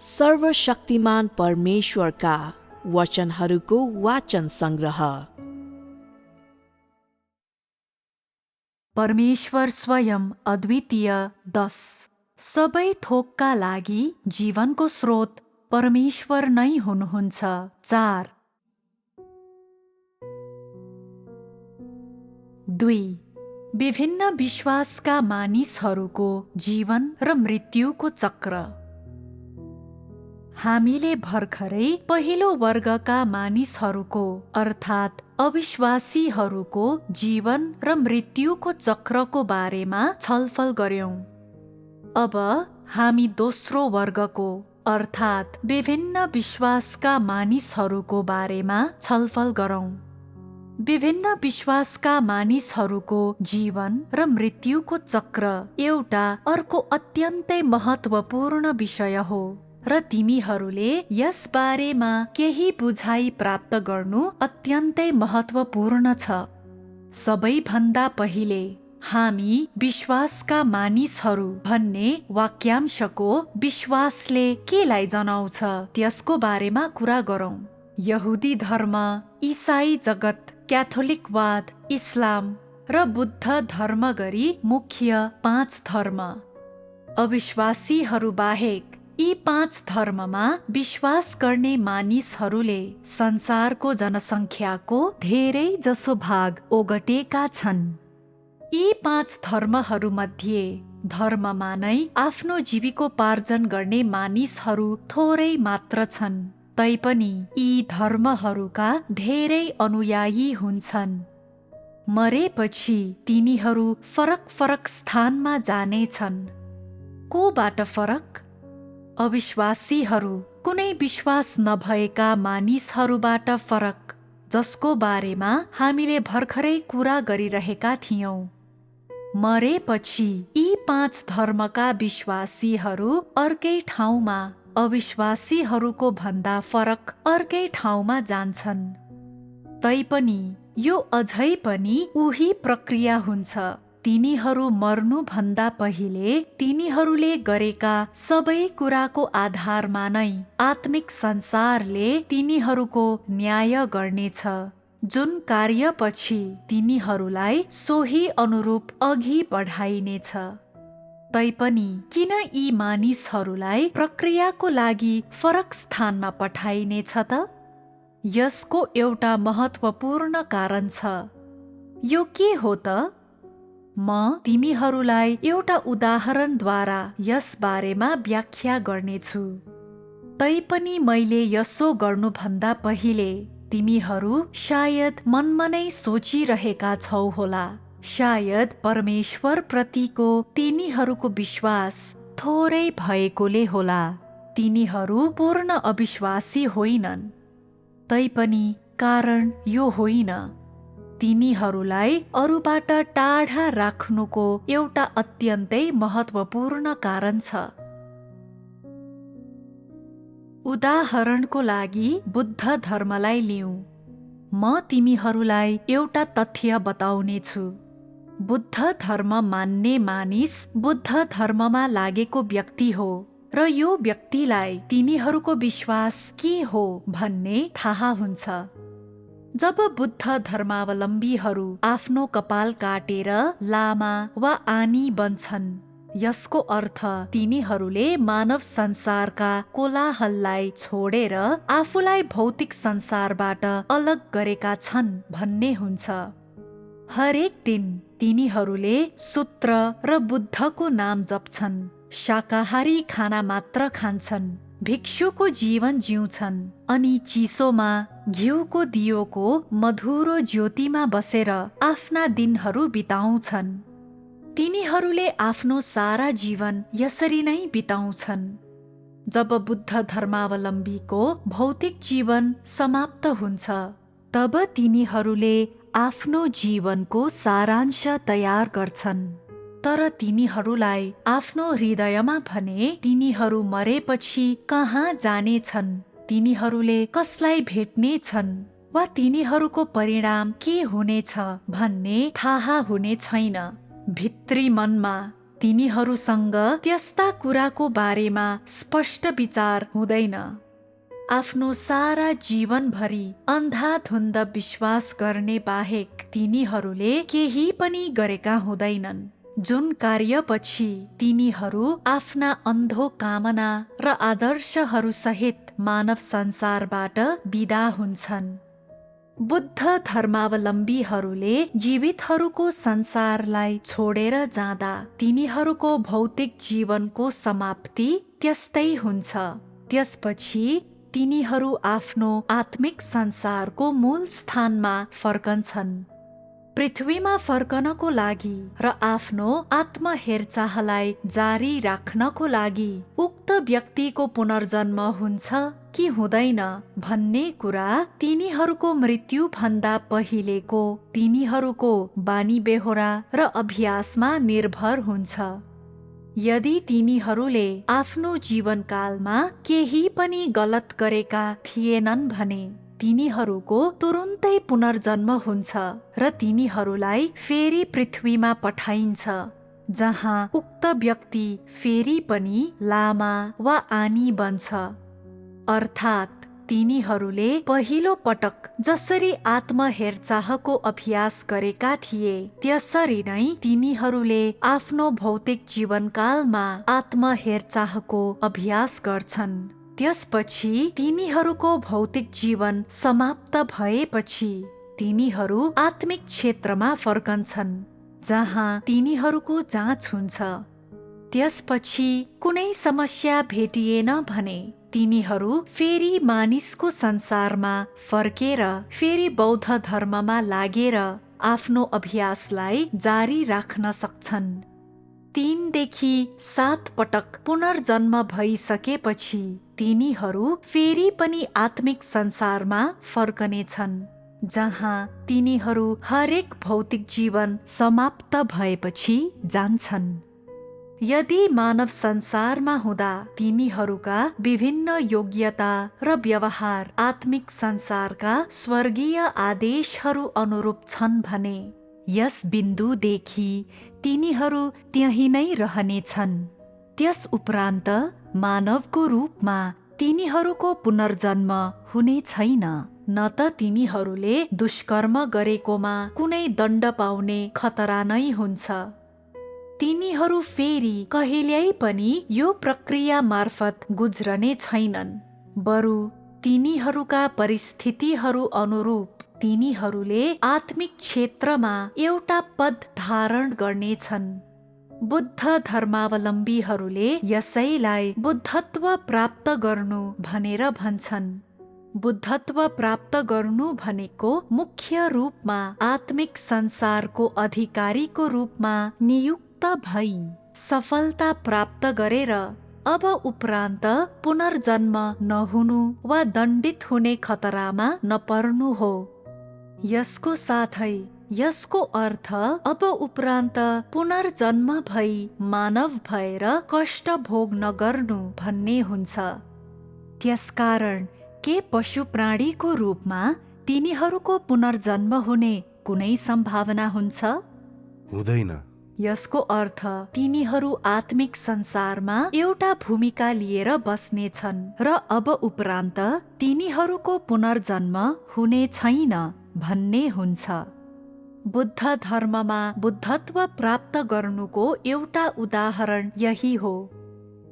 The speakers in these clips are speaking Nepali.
सर्वशक्तिमान परमेश्वरका वचनहरूको वाचन संग्रह। परमेश्वर स्वयं अद्वितीय 10। सबै थोकका लागि जीवनको स्रोत परमेश्वर नै हुनुहुन्छ। 4। 2। विभिन्न विश्वासका मानिसहरूको जीवन र मृत्युको चक्र। हामीले भर्खरै पहिलो वर्गका मानिसहरूको अर्थात् अविश्वासीहरूको जीवन र मृत्युको चक्रको बारेमा छलफल गर्यौं। अब हामी दोस्रो वर्गको अर्थात् विभिन्न विश्वासका मानिसहरूको बारेमा छलफल गरौं। विभिन्न विश्वासका मानिसहरूको जीवन र मृत्युको चक्र एउटा अर्को अत्यन्तै महत्त्वपूर्ण विषय हो र तिमीहरूले यस बारेमा केही बुझाइ प्राप्त गर्नु अत्यन्तै महत्त्वपूर्ण छ। सबैभन्दा पहिले हामी विश्वासका मानिसहरू भन्ने वाक्यांशको विश्वासले केलाई जनाउँछ त्यसको बारेमा कुरा गरौं। यहुदी धर्म, इसाई जगत, क्याथोलिकवाद, इस्लाम र बुद्ध धर्म गरी मुख्य 5 धर्म। अविश्वासीहरू बाहेक यी 5 धर्ममा विश्वास गर्ने मानिसहरूले संसारको जनसङ्ख्याको धेरै जसो भाग ओगटेका छन्। यी 5 धर्महरूमध्ये धर्ममा नै आफ्नो जीविकोपार्जन गर्ने मानिसहरू थोरै मात्र छन्। तैपनि यी धर्महरूका धेरै अनुयायी हुन्छन्। मरेपछि तिनीहरू फरक फरक स्थानमा जानेछन्। कोबाट फरक? अविश्वासीहरू कुनै विश्वास नभएका मानिसहरूबाट फरक, जसको बारेमा हामीले भर्खरै कुरा गरिरहेका थियौं। मरेपछि यी 5 धर्मका विश्वासीहरू अर्कै ठाउँमा, अविश्वासीहरूको भन्दा फरक अर्कै ठाउँमा जान्छन्। तैपनि यो अझै पनि उही प्रक्रिया हुन्छ। तिनीहरू मर्नुभन्दा पहिले तिनीहरूले गरेका सबै कुराको आधारमा नै आत्मिक संसारले तिनीहरूको न्याय गर्नेछ, जुन कार्यपछि तिनीहरूलाई सोही अनुरूप अघि बढाइनेछ। तैपनि किन यी मानिसहरूलाई प्रक्रियाको लागि फरक स्थानमा पठाइनेछ त? यसको एउटा महत्त्वपूर्ण कारण छ। यो के हो त? म तिमीहरूलाई एउटा उदाहरणद्वारा यस बारेमा व्याख्या गर्नेछु। तैपनि मैले यसो गर्नुभन्दा पहिले तिमीहरू सायद मनमा नै सोचिरहेका छौ होला, सायद परमेश्वर प्रतिको तिनीहरूको विश्वास थोरै भएकोले होला। तिनीहरू पूर्ण अविश्वासी होइनन्। तैपनि कारण यो होइन। तिनीहरूलाई अरूबाट टाढा राख्नुको एउटा अत्यन्तै महत्त्वपूर्ण कारण छ। उदाहरणको लागि बुद्ध धर्मलाई लिऊँ। म तिमीहरूलाई एउटा तथ्य बताउनेछु। बुद्ध धर्म मान्ने मानिस बुद्ध धर्ममा लागेको व्यक्ति हो र यो व्यक्तिलाई तिनीहरूको विश्वास के हो भन्ने थाहा हुन्छ। जब बुद्ध धर्मावलम्बीहरू आफ्नो कपाल काटेर लामा वा आनी बन्छन्, यसको अर्थ तिनीहरूले मानव संसारका कोलाहललाई छोडेर आफूलाई भौतिक संसारबाट अलग गरेका छन् भन्ने हुन्छ। हरेक दिन तिनीहरूले सूत्र र बुद्धको नाम जप्छन्, शाकाहारी खाना मात्र खान्छन्, भिक्षुको जीवन जिउँछन् अनि चिसोमा घिउको दियोको मधुरो ज्योतिमा बसेर आफ्ना दिनहरू बिताउँछन्। तिनीहरूले आफ्नो सारा जीवन यसरी नै बिताउँछन्। जब बुद्ध धर्मावलम्बीको भौतिक जीवन समाप्त हुन्छ, तब तिनीहरूले आफ्नो जीवनको सारांश तयार गर्छन्। तर तिनीहरूलाई आफ्नो हृदयमा भने तिनीहरू मरेपछि कहाँ जानेछन्, तिनीहरूले कसलाई भेट्ने छन् वा तिनीहरूको परिणाम के हुनेछ भन्ने थाहा हुने छैन। भित्री मनमा तिनीहरूसँग त्यस्ता कुराको बारेमा स्पष्ट विचार हुँदैन। आफ्नो सारा जीवनभरि अन्धाधुन्द विश्वास गर्ने बाहेक तिनीहरूले केही पनि गरेका हुँदैनन्, जुन कार्यपछि तिनीहरू आफ्ना अन्धो कामना र आदर्शहरू सहित मानव संसारबाट विदा हुन्छन्। बुद्ध धर्मावलम्बीहरूले जीवितहरूको संसारलाई छोडेर जाँदा तिनीहरूको भौतिक जीवनको समाप्ति त्यस्तै हुन्छ। त्यसपछि तिनीहरू आफ्नो आत्मिक संसारको मूल स्थानमा फर्कन्छन्। पृथ्वीमा फर्कनको लागि र आफ्नो आत्महेरचाहलाई जारी राख्नको लागि उक्त व्यक्तिको पुनर्जन्म हुन्छ कि हुँदैन भन्ने कुरा तिनीहरूको मृत्यु भन्दा पहिलेको तिनीहरूको बानी बेहोरा र अभ्यासमा निर्भर हुन्छ। यदि तिनीहरूले आफ्नो जीवनकालमा केही पनि गलत गरेका थिएनन् भने तिनीहरूको तुरुन्तै पुनर्जन्म हुन्छ र तिनीहरूलाई फेरि पृथ्वीमा पठाइन्छ, जहाँ उक्त व्यक्ति फेरि पनि लामा वा आनी बन्छ। अर्थात् तिनीहरूले पहिलो पटक जसरी आत्महेरचाहको अभ्यास गरेका थिए त्यसरी नै तिनीहरूले आफ्नो भौतिक जीवनकालमा आत्महेरचाहको अभ्यास गर्छन्। त्यसपछि तिनीहरूको भौतिक जीवन समाप्त भएपछि तिनीहरू आत्मिक क्षेत्रमा फर्कन्छन्, जहाँ तिनीहरूको जाँच हुन्छ। त्यसपछि कुनै समस्या भेटिएन भने तिनीहरू फेरि मानिसको संसारमा फर्केर फेरि बौद्ध धर्ममा लागेर आफ्नो अभ्यासलाई जारी राख्न सक्छन्। 3 देखि 7 पटक पुनर्जन्म भइसकेपछि तिनीहरू फेरि पनि आत्मिक संसारमा फर्कनेछन्, जहाँ तिनीहरू हरेक भौतिक जीवन समाप्त भएपछि जान्छन्। यदि मानव संसारमा हुँदा तिनीहरूका विभिन्न योग्यता र व्यवहार आत्मिक संसारका स्वर्गीय आदेशहरू अनुरूप छन् भने यस बिन्दुदेखि तिनीहरू त्यही नै रहनेछन्। त्यस उपरान्त मानवको रूपमा तिनीहरूको पुनर्जन्म हुने छैन, न त तिनीहरूले दुष्कर्म गरेकोमा कुनै दण्ड पाउने खतरा नै हुन्छ। तिनीहरू फेरि कहिल्यै पनि यो प्रक्रिया मार्फत गुज्रने छैनन्, बरु तिनीहरूका परिस्थितिहरू अनुरूप तिनीहरूले आत्मिक क्षेत्रमा एउटा पद धारण गर्नेछन्। बुद्ध धर्मावलम्बीहरूले यसैलाई बुद्धत्व प्राप्त गर्नु भनेर भन्छन्। बुद्धत्व प्राप्त गर्नु भनेको मुख्य रूपमा आत्मिक संसारको अधिकारीको रूपमा नियुक्त भई सफलता प्राप्त गरेर अब उपरान्त पुनर्जन्म नहुनु वा दण्डित हुने खतरामा नपर्नु हो। यसको साथै यसको अर्थ अब उपरान्त पुनर्जन्म भई मानव भएर कष्ट भोग नगर्नु भन्ने हुन्छ। त्यसकारण के पशु प्राणीको रूपमा तिनीहरूको पुनर्जन्म हुने कुनै सम्भावना हुन्छ? हुँदैन। यसको अर्थ तिनीहरू आत्मिक संसारमा एउटा भूमिका लिएर बस्नेछन् र अब उपरान्त तिनीहरूको पुनर्जन्म हुने छैन भन्ने हुन्छ। बुद्ध धर्ममा बुद्धत्व प्राप्त गर्नुको एउटा उदाहरण यही हो।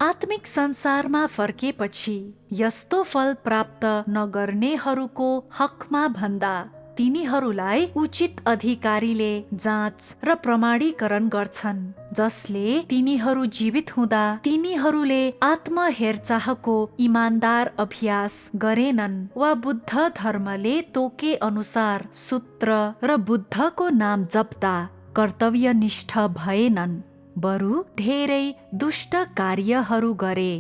आत्मिक संसारमा फर्केपछि यस्तो फल प्राप्त नगर्नेहरूको हकमा भन्दा तिनीहरूलाई उचित अधिकारीले जाँच र प्रमाणीकरण गर्छन्, जसले तिनीहरू जीवित हुँदा तिनीहरूले आत्महेरचाहको इमानदार अभ्यास गरेनन् वा बुद्ध धर्मले तोके अनुसार सूत्र र बुद्धको नाम जप्दा कर्तव्यनिष्ठ भएनन्, बरु धेरै दुष्ट कार्यहरू गरे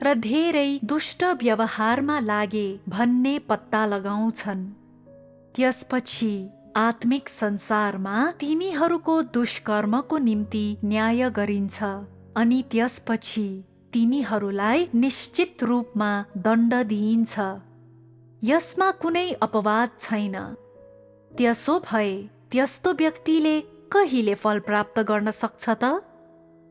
र धेरै दुष्ट व्यवहारमा लागे भन्ने पत्ता लगाउँछन्। त्यसपछि आत्मिक संसारमा तिनीहरूको दुष्कर्मको निम्ति न्याय गरिन्छ अनि त्यसपछि तिनीहरूलाई निश्चित रूपमा दण्ड दिइन्छ। यसमा कुनै अपवाद छैन। त्यसो भए त्यस्तो व्यक्तिले कहिले फल प्राप्त गर्न सक्छ त?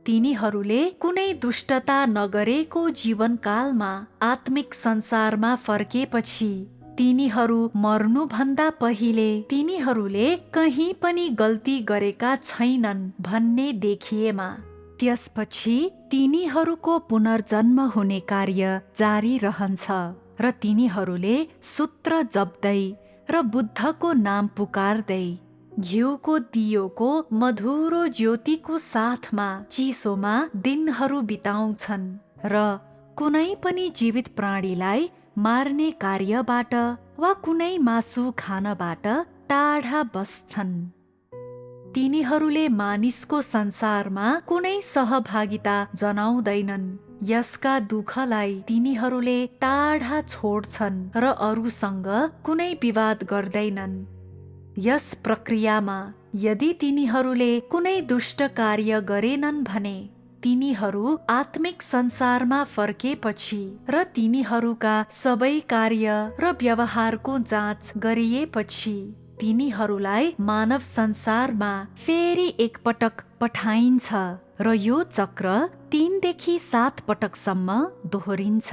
तिनीहरूले कुनै दुष्टता नगरेको जीवनकालमा आत्मिक संसारमा फर्केपछि तिनीहरू मर्नुभन्दा पहिले तिनीहरूले कहीँ पनि गल्ती गरेका छैनन् भन्ने देखिएमा त्यसपछि तिनीहरूको पुनर्जन्म हुने कार्य जारी रहन्छ र तिनीहरूले सूत्र जप्दै र बुद्धको नाम पुकार्दै घिउको दियोको मधुरो ज्योतिको साथमा चिसोमा दिनहरू बिताउँछन् र कुनै पनि जीवित प्राणीलाई मार्ने कार्यबाट वा कुनै मासु खानबाट टाढा बस्छन्। तिनीहरूले मानिसको संसारमा कुनै सहभागिता जनाउँदैनन्। यसका दुःखलाई तिनीहरूले टाढा छोड्छन् र अरूसँग कुनै विवाद गर्दैनन्। यस प्रक्रियामा यदि तिनीहरूले कुनै दुष्ट कार्य गरेनन् भने तिनीहरू आत्मिक संसारमा फर्केपछि र तिनीहरूका सबै कार्य र व्यवहारको जाँच गरिएपछि तिनीहरूलाई मानव संसारमा फेरि एकपटक पठाइन्छ र यो चक्र 3 देखि 7 पटकसम्म दोहोरिन्छ।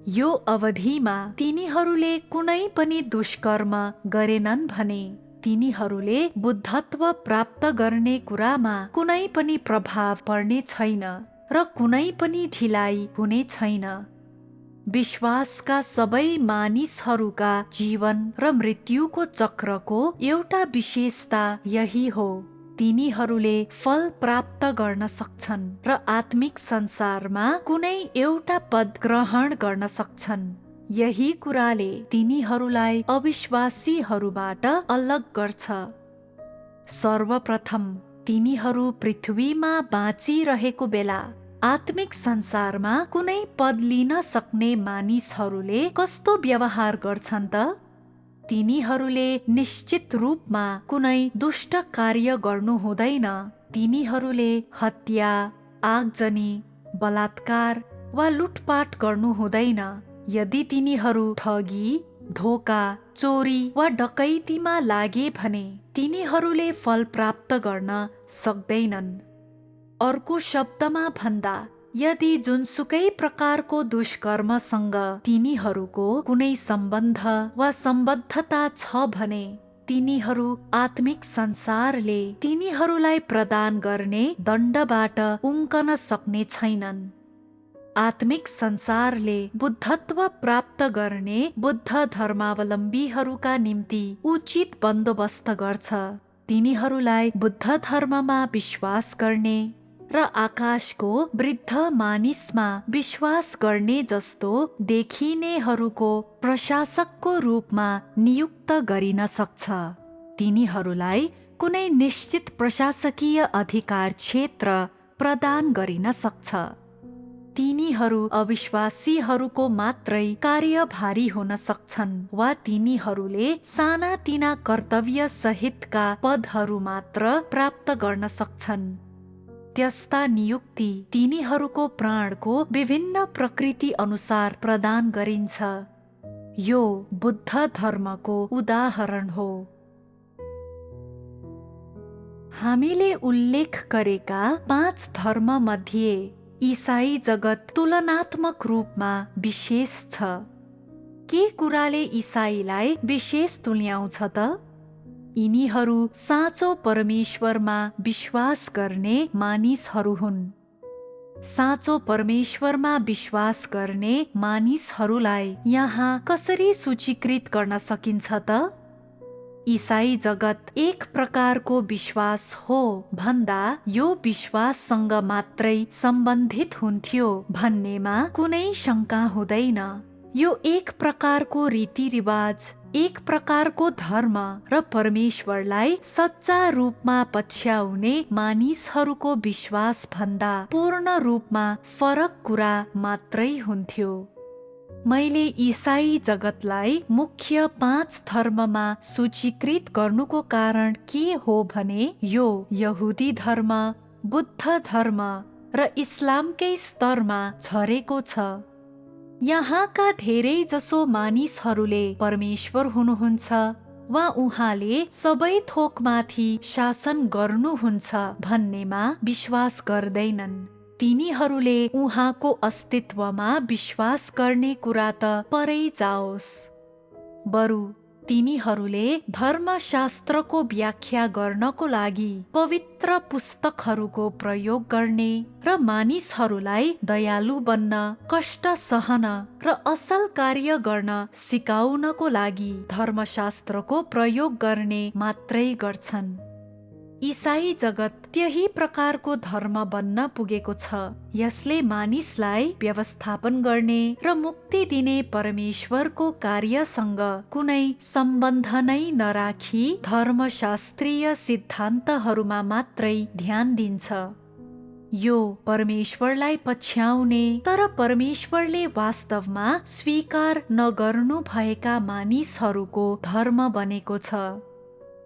यो अवधिमा तिनीहरूले कुनै पनि दुष्कर्म गरेनन् भने तिनीहरूले बुद्धत्व प्राप्त गर्ने कुरामा कुनै पनि प्रभाव पर्ने छैन र कुनै पनि ढिलाइ हुने छैन। विश्वासका सबै मानिसहरूका जीवन र मृत्युको चक्रको एउटा विशेषता यही हो। तिनीहरूले फल प्राप्त गर्न सक्छन् र आत्मिक संसारमा कुनै एउटा पद ग्रहण गर्न सक्छन्। यही कुराले तिनीहरूलाई अविश्वासीहरूबाट अलग गर्छ। सर्वप्रथम तिनीहरू पृथ्वीमा बाँचिरहेको बेला आत्मिक संसारमा कुनै पद लिन सक्ने मानिसहरूले कस्तो व्यवहार गर्छन् त? तिनीहरूले निश्चित रूपमा कुनै दुष्ट कार्य गर्नु हुँदैन। तिनीहरूले हत्या, आगजनी, बलात्कार वा लुटपाट गर्नु हुँदैन। यदि तिनीहरू ठगी, धोका, चोरी वा डकैतीमा लागे भने तिनीहरूले फल प्राप्त गर्न सक्दैनन्। अर्को शब्दमा भन्दा यदि जुनसुकै प्रकारको दुष्कर्मसँग तिनीहरूको कुनै सम्बन्ध वा सम्बद्धता छ भने तिनीहरू आत्मिक संसारले तिनीहरूलाई प्रदान गर्ने दण्डबाट उम्कन सक्ने छैनन्। आत्मिक संसारले बुद्धत्व प्राप्त गर्ने बुद्ध धर्मावलम्बीहरूका निम्ति उचित बन्दोबस्त गर्छ। तिनीहरूलाई बुद्ध धर्ममा विश्वास गर्ने र आकाशको वृद्ध मानिसमा विश्वास गर्ने जस्तो देखिनेहरूको प्रशासकको रूपमा नियुक्त गरिन सक्छ। तिनीहरूलाई कुनै निश्चित प्रशासकीय अधिकार क्षेत्र प्रदान गरिन सक्छ। तिनीहरू अविश्वासीहरूको मात्रै कार्यभारी हुन सक्छन् वा तिनीहरूले सानातिना कर्तव्य सहितका पदहरू मात्र प्राप्त गर्न सक्छन्। त्यस्ता नियुक्ति तिनीहरूको प्राणको विभिन्न प्रकृति अनुसार प्रदान गरिन्छ। यो बुद्ध धर्मको उदाहरण हो। हामीले उल्लेख गरेका 5 धर्म मध्ये ईसाई जगत तुलनात्मक रूपमा विशेष छ। के कुराले ईसाईलाई विशेष तुल्याउँछ त? यिनीहरू साँचो परमेश्वरमा विश्वास गर्ने मानिसहरू हुन्। साँचो परमेश्वरमा विश्वास गर्ने मानिसहरूलाई यहाँ कसरी सूचीकृत गर्न सकिन्छ त? ईसाई जगत एक प्रकारको विश्वास हो भन्दा यो विश्वाससँग मात्रै सम्बन्धित हुन्थ्यो भन्नेमा कुनै शङ्का हुँदैन। यो एक प्रकारको रीतिरिवाज, एक प्रकारको धर्म र परमेश्वरलाई सच्चा रूपमा पछ्याउने मानिसहरूको विश्वास भन्दा पूर्ण रूपमा फरक कुरा मात्रै हुन्थ्यो। मैले ईसाई जगतलाई मुख्य 5 धर्ममा सूचीकृत गर्नुको कारण के हो भने यो यहुदी धर्म, बुद्ध धर्म र इस्लामकै स्तरमा झरेको छ। यहाँका धेरै जसो मानिसहरूले परमेश्वर हुनुहुन्छ वा उहाँले सबै थोकमाथि शासन गर्नुहुन्छ भन्नेमा विश्वास गर्दैनन्। तिनीहरूले उहाँको अस्तित्वमा विश्वास गर्ने कुरा त परै जाओस्, बरु तिनीहरूले धर्मशास्त्रको व्याख्या गर्नको लागि पवित्र पुस्तकहरूको प्रयोग गर्ने र मानिसहरूलाई दयालु बन्न, कष्ट सहन र असल कार्य गर्न सिकाउनको लागि धर्मशास्त्रको प्रयोग गर्ने मात्रै गर्छन्। इसाई जगत त्यही प्रकारको धर्म बन्न पुगेको छ। यसले मानिसलाई व्यवस्थापन गर्ने र मुक्ति दिने परमेश्वरको कार्यसँग कुनै सम्बन्ध नै नराखी धर्मशास्त्रीय सिद्धान्तहरूमा मात्रै ध्यान दिन्छ। यो परमेश्वरलाई पछ्याउने तर परमेश्वरले वास्तवमा स्वीकार नगर्नु भएका मानिसहरूको धर्म बनेको छ।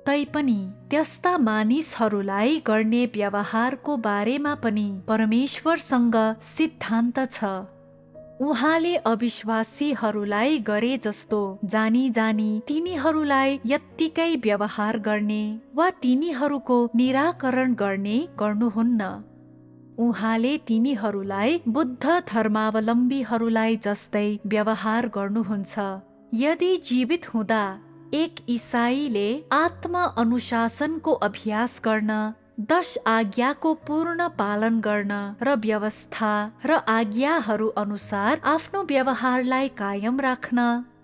तैपनि त्यस्ता मानिसहरूलाई गर्ने व्यवहारको बारेमा पनि परमेश्वरसँग सिद्धान्त छ। उहाँले अविश्वासीहरूलाई गरे जस्तो जानी जानी तिनीहरूलाई यत्तिकै व्यवहार गर्ने वा तिनीहरूको निराकरण गर्ने गर्नुहुन्न। उहाँले तिनीहरूलाई बुद्ध धर्मावलम्बीहरूलाई जस्तै व्यवहार गर्नुहुन्छ। यदि जीवित हुँदा एक इसाईले आत्म अनुशासनको अभ्यास गर्न, 10 आज्ञाको पूर्ण पालन गर्न र व्यवस्था र आज्ञाहरू अनुसार आफ्नो व्यवहारलाई कायम राख्न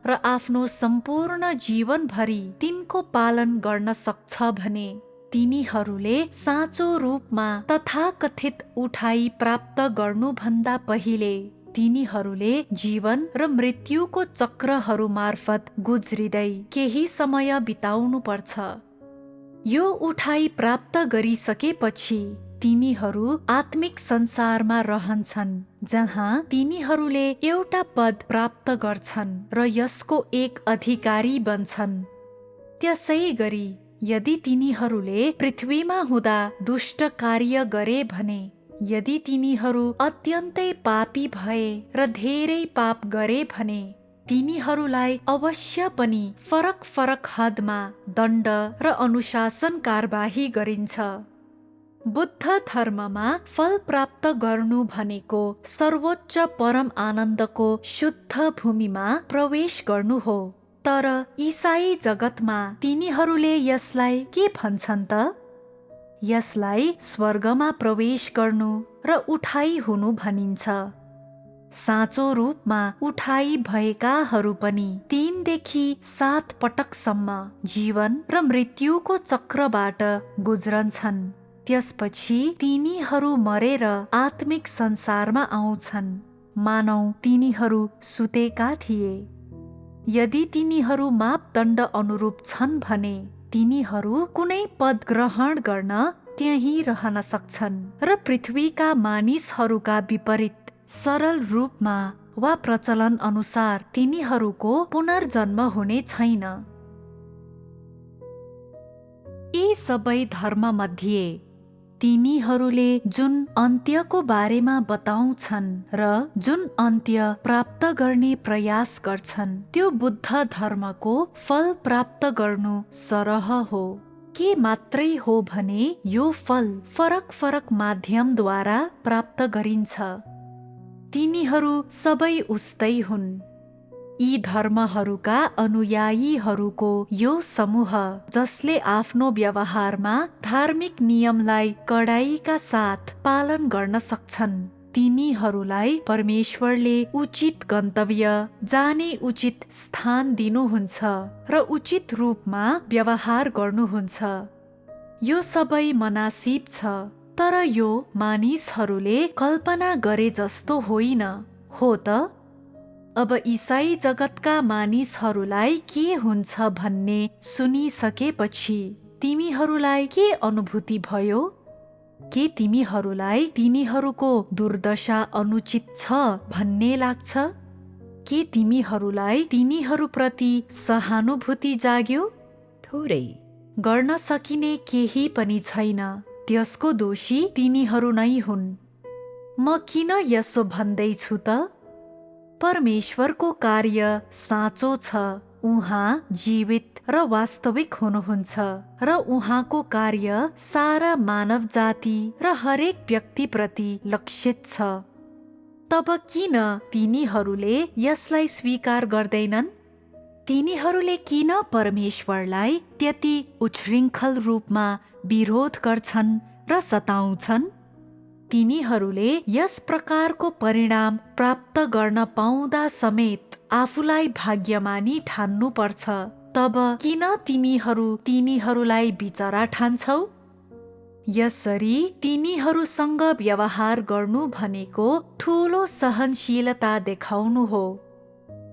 र आफ्नो सम्पूर्ण जीवनभरि तिनको पालन गर्न सक्छ भने तिनीहरूले साँचो रूपमा तथाकथित उठाइ प्राप्त गर्नुभन्दा पहिले तिनीहरूले जीवन र मृत्युको चक्रहरू मार्फत गुज्रिँदै केही समय बिताउनु पर्छ। यो उठाइ प्राप्त गरिसकेपछि तिनीहरू आत्मिक संसारमा रहन्छन्, जहाँ तिनीहरूले एउटा पद प्राप्त गर्छन् र यसको एक अधिकारी बन्छन्। त्यसै गरी यदि तिनीहरूले पृथ्वीमा हुँदा दुष्ट कार्य गरे भने, यदि तिनीहरू अत्यन्तै पापी भए र धेरै पाप गरे भने तिनीहरूलाई अवश्य पनि फरक फरक हदमा दण्ड र अनुशासन कारबाही गरिन्छ। बुद्ध धर्ममा फल प्राप्त गर्नु भनेको सर्वोच्च परम आनन्दको शुद्ध भूमिमा प्रवेश गर्नु हो। तर इसाई जगतमा तिनीहरूले यसलाई के भन्छन् त? यसलाई स्वर्गमा प्रवेश गर्नु र उठाइ हुनु भनिन्छ। साँचो रूपमा उठाइ भएकाहरू पनि 3 देखि 7 पटकसम्म जीवन र मृत्युको चक्रबाट गुज्रन्छन्। त्यसपछि तिनीहरू मरेर आत्मिक संसारमा आउँछन्, मानौ तिनीहरू सुतेका थिए। यदि तिनीहरू मापदण्ड अनुरूप छन् भने तिनीहरू कुनै पद ग्रहण गर्न त्यहीँ रहन सक्छन् र पृथ्वीका मानिसहरूका विपरीत सरल रूपमा वा प्रचलन अनुसार तिनीहरूको पुनर्जन्म हुने छैन। यी सबै धर्ममध्ये तिनीहरूले जुन अन्त्यको बारेमा बताउँछन् र जुन अन्त्य प्राप्त गर्ने प्रयास गर्छन् त्यो बुद्ध धर्मको फल प्राप्त गर्नु सरह हो। के मात्रै हो भने यो फल फरक फरक माध्यमद्वारा प्राप्त गरिन्छ। तिनीहरू सबै उस्तै हुन्। यी धर्महरूका अनुयायीहरूको यो समूह जसले आफ्नो व्यवहारमा धार्मिक नियमलाई कडाइका साथ पालन गर्न सक्छन्, तिनीहरूलाई परमेश्वरले उचित गन्तव्य जाने उचित स्थान दिनुहुन्छ र उचित रूपमा व्यवहार गर्नुहुन्छ। यो सबै मनासिब छ, तर यो मानिसहरूले कल्पना गरे जस्तो होइन, हो त? अब इसाई जगतका मानिसहरूलाई के हुन्छ भन्ने सुनिसकेपछि तिमीहरूलाई के अनुभूति भयो? के तिमीहरूलाई तिनीहरूको दुर्दशा अनुचित छ भन्ने लाग्छ? के तिमीहरूलाई तिनीहरूप्रति सहानुभूति जाग्यो? थोरै। गर्न सकिने केही पनि छैन। त्यसको दोषी तिनीहरू नै हुन्। म किन यसो भन्दैछु त? परमेश्वरको कार्य साँचो छ उहाँ जीवित र वास्तविक हुनुहुन्छ र उहाँको कार्य सारा मानव जाति र हरेक व्यक्तिप्रति लक्षित छ। तब किन तिनीहरूले यसलाई स्वीकार गर्दैनन्? तिनीहरूले किन परमेश्वरलाई त्यति उच्छृङ्खल रूपमा विरोध गर्छन् र सताउँछन्? तिनीहरूले यस प्रकारको परिणाम प्राप्त गर्न पाउँदा समेत आफूलाई भाग्यमानी ठान्नु पर्छ। तब किन तिनीहरूलाई बिचरा ठान्छौ? यसरी तिनीहरूसँग व्यवहार गर्नु भनेको ठूलो सहनशीलता देखाउनु हो।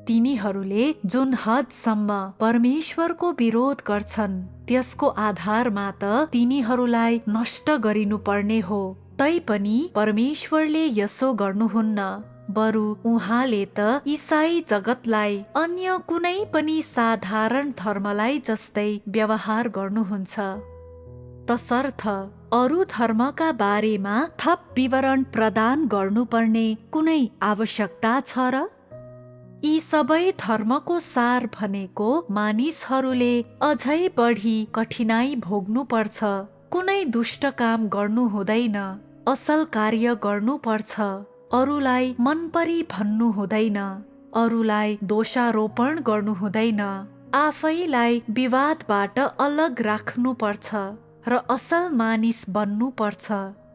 तिनीहरूले जुन हदसम्म परमेश्वरको विरोध गर्छन् त्यसको आधारमा त तिनीहरूलाई नष्ट गरिनुपर्ने हो। तैपनि परमेश्वरले यसो गर्नुहुन्न, बरु उहाँले त ईसाई जगतलाई अन्य कुनै पनि साधारण धर्मलाई जस्तै व्यवहार गर्नुहुन्छ। तसर्थ अरू धर्मका बारेमा थप विवरण प्रदान गर्नुपर्ने कुनै आवश्यकता छ र? यी सबै धर्मको सार भनेको मानिसहरूले अझै बढी कठिनाई भोग्नु पर्छ, कुनै दुष्ट काम गर्नु हुँदैन, असल कार्य गर्नु पर्छ, अरूलाई मनपरी भन्नु हुँदैन, अरूलाई दोषारोपण गर्नु हुँदैन, आफैलाई विवादबाट अलग राख्नु पर्छ र असल मानिस बन्नु पर्छ।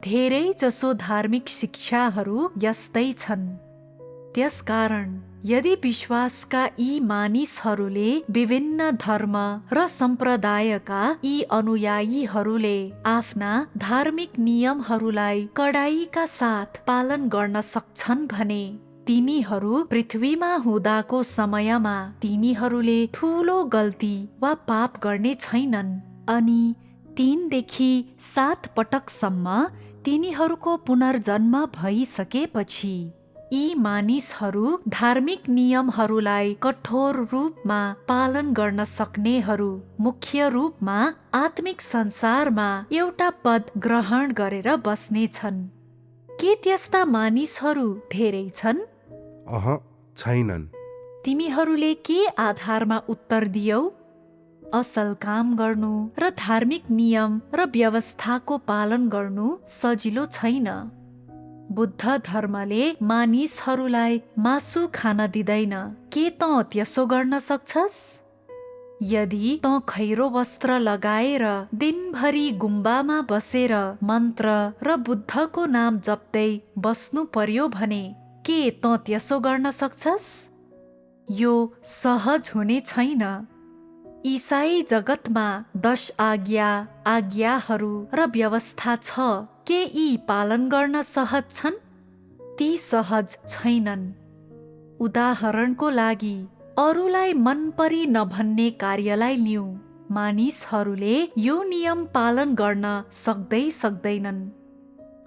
धेरै जसो धार्मिक शिक्षाहरू यस्तै छन्। त्यसकारण यदि विश्वासका यी मानिसहरूले विभिन्न धर्म र सम्प्रदायका यी अनुयायीहरूले आफ्ना धार्मिक नियमहरूलाई कडाईका साथ पालन गर्न सक्छन् भने तिनीहरू पृथ्वीमा हुँदाको समयमा तिनीहरूले ठूलो गल्ती वा पाप गर्ने छैनन्। अनि 3 देखि 7 पटकसम्म तिनीहरूको पुनर्जन्म भइसकेपछि यी मानिसहरू धार्मिक नियमहरूलाई कठोर रूपमा पालन गर्न सक्नेहरू मुख्य रूपमा आत्मिक संसारमा एउटा पद ग्रहण गरेर बस्नेछन्। के त्यस्ता मानिसहरू धेरै छन्? छैनन्। तिमीहरूले के आधारमा उत्तर दियौ? असल काम गर्नु र धार्मिक नियम र व्यवस्थाको पालन गर्नु सजिलो छैन। बुद्ध धर्मले मानिसहरूलाई मासु खान दिँदैन। के तँ त्यसो गर्न सक्छस्? यदि तँ खैरो वस्त्र लगाएर दिनभरि गुम्बामा बसेर मन्त्र र बुद्धको नाम जप्दै बस्नु पर्यो भने के तँ त्यसो गर्न सक्छस्? यो सहज हुने छैन। ईसाई जगतमा 10 आज्ञाहरू र व्यवस्था छ। के यी पालन गर्न सहज छन्? ती सहज छैनन्। उदाहरणको लागि अरूलाई मनपरी नभन्ने कार्यलाई लिऊ। मानिसहरूले यो नियम पालन गर्न सक्दैनन्।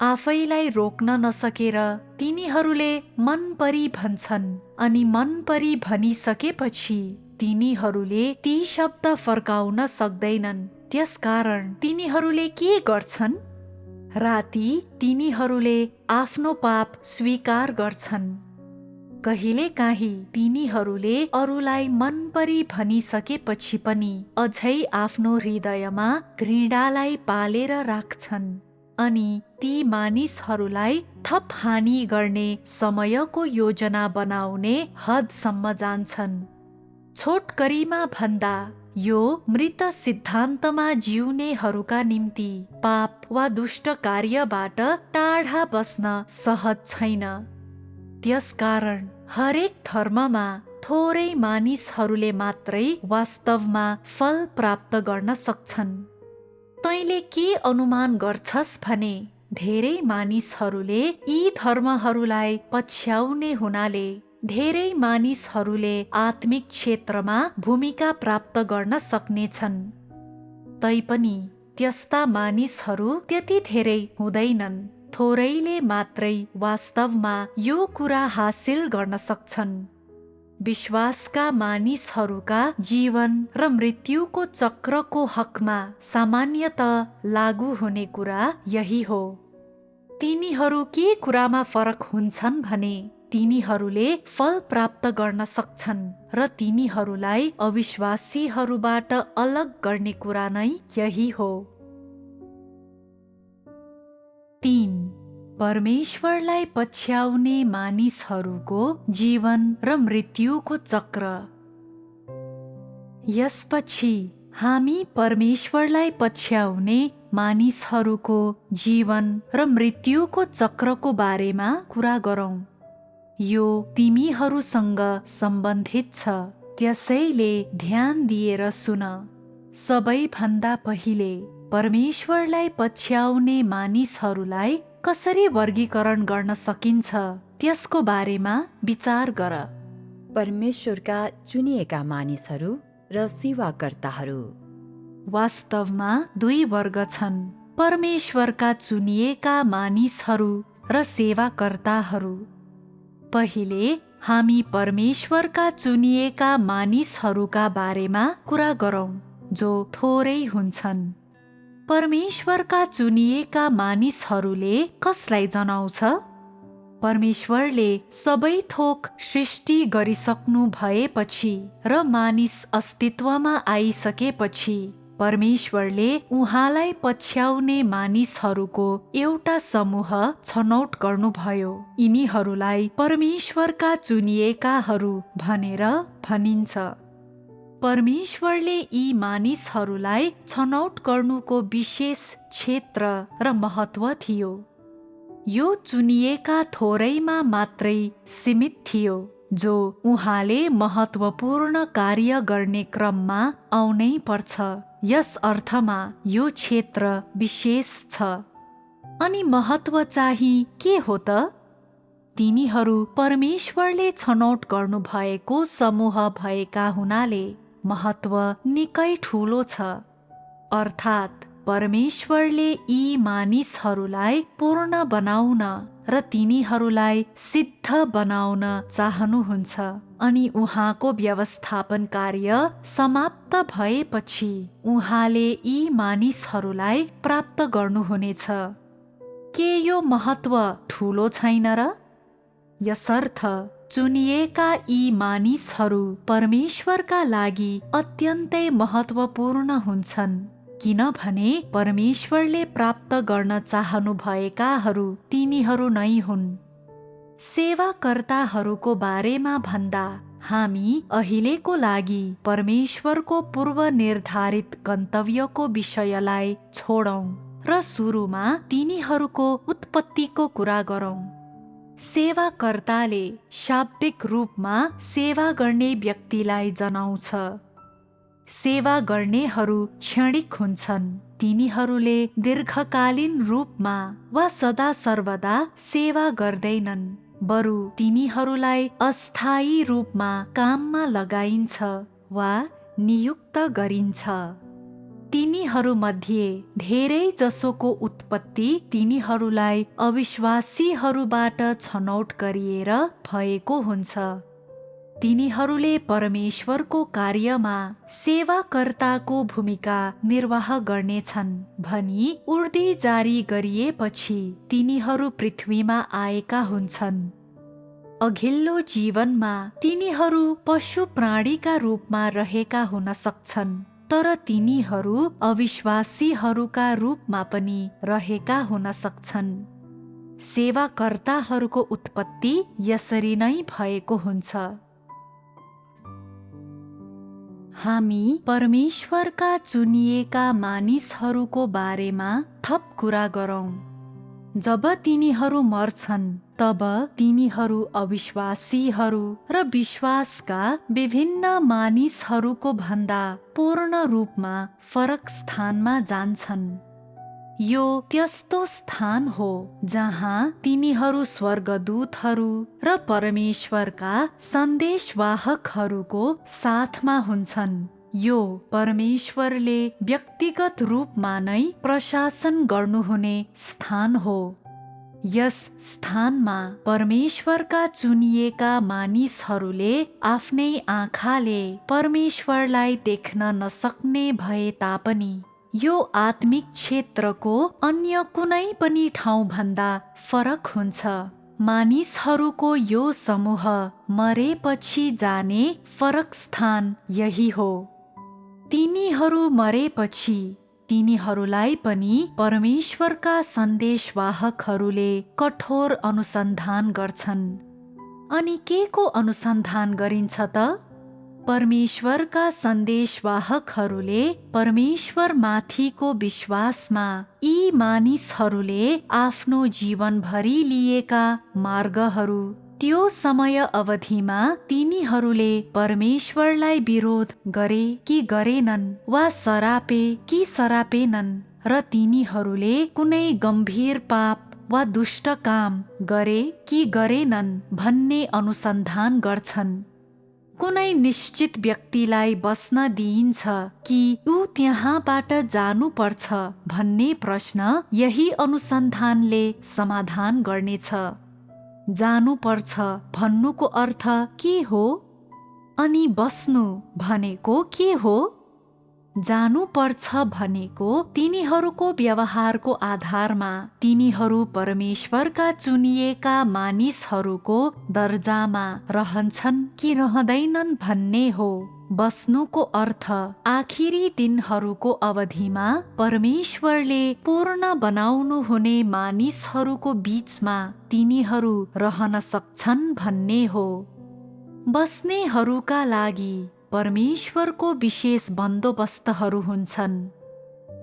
आफैलाई रोक्न नसकेर तिनीहरूले मनपरी भन्छन्, अनि मनपरी भनिसकेपछि तिनीहरूले ती शब्द फर्काउन सक्दैनन्। त्यसकारण तिनीहरूले के गर्छन्? राति तिनीहरूले आफ्नो पाप स्वीकार गर्छन्। कहिलेकाहीँ तिनीहरूले अरूलाई मनपरी भनिसकेपछि पनि अझै आफ्नो हृदयमा घृणालाई पालेर राख्छन्, अनि ती मानिसहरूलाई थप हानि गर्ने समयको योजना बनाउने हदसम्म जान्छन्। छोटकरीमा भन्दा यो मृत सिद्धान्तमा जिउनेहरूका निम्ति पाप वा दुष्ट कार्यबाट टाढा बस्न सहज छैन। त्यसकारण हरेक धर्ममा थोरै मानिसहरूले मात्रै वास्तवमा फल प्राप्त गर्न सक्छन्। तैँले के अनुमान गर्छस् भने धेरै मानिसहरूले यी धर्महरूलाई पछ्याउने हुनाले धेरै मानिसहरूले आत्मिक क्षेत्रमा भूमिका प्राप्त गर्न सक्नेछन्। तैपनि त्यस्ता मानिसहरू त्यति धेरै हुँदैनन्। थोरैले मात्रै वास्तवमा यो कुरा हासिल गर्न सक्छन्। विश्वासका मानिसहरूका जीवन र मृत्युको चक्रको हकमा सामान्यतः लागू हुने कुरा यही हो। तिनीहरू के कुरामा फरक हुन्छन् भने तिनीहरूले फल प्राप्त गर्न सक्छन् र तिनीहरूलाई अविश्वासीहरूबाट अलग गर्ने कुरा नै यही हो। 3. परमेश्वरलाई पछ्याउने मानिसहरूको जीवन र मृत्युको चक्र। यसपछि हामी परमेश्वरलाई पछ्याउने मानिसहरूको जीवन र मृत्युको चक्रको बारेमा कुरा गरौँ। यो तिमीहरूसँग सम्बन्धित छ, त्यसैले ध्यान दिएर सुन। सबैभन्दा पहिले परमेश्वरलाई पछ्याउने मानिसहरूलाई कसरी वर्गीकरण गर्न सकिन्छ त्यसको बारेमा विचार गर। परमेश्वरका चुनिएका मानिसहरू र सेवाकर्ताहरू। वास्तवमा 2 वर्ग छन्, परमेश्वरका चुनिएका मानिसहरू र सेवाकर्ताहरू। पहिले हामी परमेश्वरका चुनिएका मानिसहरूका बारेमा कुरा गरौँ, जो थोरै हुन्छन्। परमेश्वरका चुनिएका मानिसहरूले कसलाई जनाउँछ? परमेश्वरले सबै थोक सृष्टि गरिसक्नु भएपछि र मानिस अस्तित्वमा आइसकेपछि परमेश्वरले उहाँलाई पछ्याउने मानिसहरूको एउटा समूह छनौट गर्नुभयो। यिनीहरूलाई परमेश्वरका चुनिएकाहरू भनेर भनिन्छ। परमेश्वरले यी मानिसहरूलाई छनौट गर्नुको विशेष क्षेत्र र महत्त्व थियो। यो चुनिएका थोरैमा मात्रै सीमित थियो, जो उहाँले महत्त्वपूर्ण कार्य गर्ने क्रममा आउनै पर्छ। यस अर्थमा यो क्षेत्र विशेष छ। अनि महत्त्व चाहिँ के हो त? तिनीहरू परमेश्वरले छनौट गर्नुभएको समूह भएका हुनाले महत्त्व निकै ठुलो छ। अर्थात् परमेश्वरले यी मानिसहरूलाई पूर्ण बनाउन र तिनीहरूलाई सिद्ध बनाउन चाहनुहुन्छ। अनि उहाँको व्यवस्थापन कार्य समाप्त भएपछि उहाँले यी मानिसहरूलाई प्राप्त गर्नुहुनेछ। के यो महत्त्व ठुलो छैन र? यसर्थ चुनिएका यी मानिसहरू परमेश्वरका लागि अत्यन्तै महत्त्वपूर्ण हुन्छन्, किनभने परमेश्वरले प्राप्त गर्न चाहनु भएकाहरू तिनीहरू नै हुन्। सेवाकर्ताहरूको बारेमा भन्दा हामी अहिलेको लागि परमेश्वरको पूर्व निर्धारित गन्तव्यको विषयलाई छोडौँ र सुरुमा तिनीहरूको उत्पत्तिको कुरा गरौँ। सेवाकर्ताले शाब्दिक रूपमा सेवा गर्ने व्यक्तिलाई जनाउँछ। सेवा गर्नेहरू क्षणिक हुन्छन्। तिनीहरूले दीर्घकालीन रूपमा वा सदा सर्वदा सेवा गर्दैनन्, बरु तिनीहरूलाई अस्थायी रूपमा काममा लगाइन्छ वा नियुक्त गरिन्छ। तिनीहरूमध्ये धेरै जसोको उत्पत्ति तिनीहरूलाई अविश्वासीहरूबाट छनौट गरिएर भएको हुन्छ। तिनीहरूले परमेश्वरको कार्यमा सेवाकर्ताको भूमिका निर्वाह गर्नेछन् भनी उर्दी जारी गरिएपछि तिनीहरू पृथ्वीमा आएका हुन्छन्। अघिल्लो जीवनमा तिनीहरू पशु प्राणीका रूपमा रहेका हुन सक्छन्, तर तिनीहरू अविश्वासीहरूका रूपमा पनि रहेका हुन सक्छन्। सेवाकर्ताहरूको उत्पत्ति यसरी नै भएको हुन्छ। हामी परमेश्वरका चुनिएका मानिसहरूको बारेमा थप कुरा गरौँ। जब तिनीहरू मर्छन्, तब तिनीहरू अविश्वासीहरू र विश्वासका विभिन्न मानिसहरूको भन्दा पूर्ण रूपमा फरक स्थानमा जान्छन्। यो त्यस्तो स्थान हो जहाँ तिनीहरू स्वर्गदूतहरू र परमेश्वरका सन्देशवाहकहरूको साथमा हुन्छन्। यो परमेश्वरले व्यक्तिगत रूपमा नै प्रशासन गर्नुहुने स्थान हो। यस स्थानमा परमेश्वरका चुनिएका मानिसहरूले आफ्नै आँखाले परमेश्वरलाई देख्न नसक्ने भए तापनि यो आत्मिक क्षेत्रको अन्य कुनै पनि ठाउँभन्दा फरक हुन्छ। मानिसहरूको यो समूह मरेपछि जाने फरक स्थान यही हो। तिनीहरू मरेपछि तिनीहरूलाई पनि परमेश्वरका सन्देशवाहकहरूले कठोर अनुसन्धान गर्छन्। अनि के को अनुसन्धान गरिन्छ त? परमेश्वरका सन्देशवाहकहरूले परमेश्वरमाथिको विश्वासमा यी मानिसहरूले आफ्नो जीवनभरि लिएका मार्गहरू, त्यो समय अवधिमा तिनीहरूले परमेश्वरलाई विरोध गरे कि गरेनन्, वा सरापे कि सरापेनन्, र तिनीहरूले कुनै गम्भीर पाप वा दुष्ट काम गरे कि गरेनन् भन्ने अनुसन्धान गर्छन्। कुनै निश्चित व्यक्तिलाई बस्न दिइन्छ कि ऊ त्यहाँबाट जानुपर्छ भन्ने प्रश्न यही अनुसन्धानले समाधान गर्नेछ। जानुपर्छ भन्नुको अर्थ के हो? अनि बस्नु भनेको के हो? जानुपर्छ भनेको तिनीहरूको व्यवहारको आधारमा तिनीहरू परमेश्वरका चुनिएका मानिसहरूको दर्जामा रहन्छन् कि रहँदैनन् भन्ने हो। बस्नुको अर्थ आखिरी दिनहरूको अवधिमा परमेश्वरले पूर्ण बनाउनु हुने मानिसहरूको बीचमा तिनीहरू रहन सक्छन् भन्ने हो। बस्नेहरूका लागि परमेश्वरको विशेष बन्दोबस्तहरू हुन्छन्।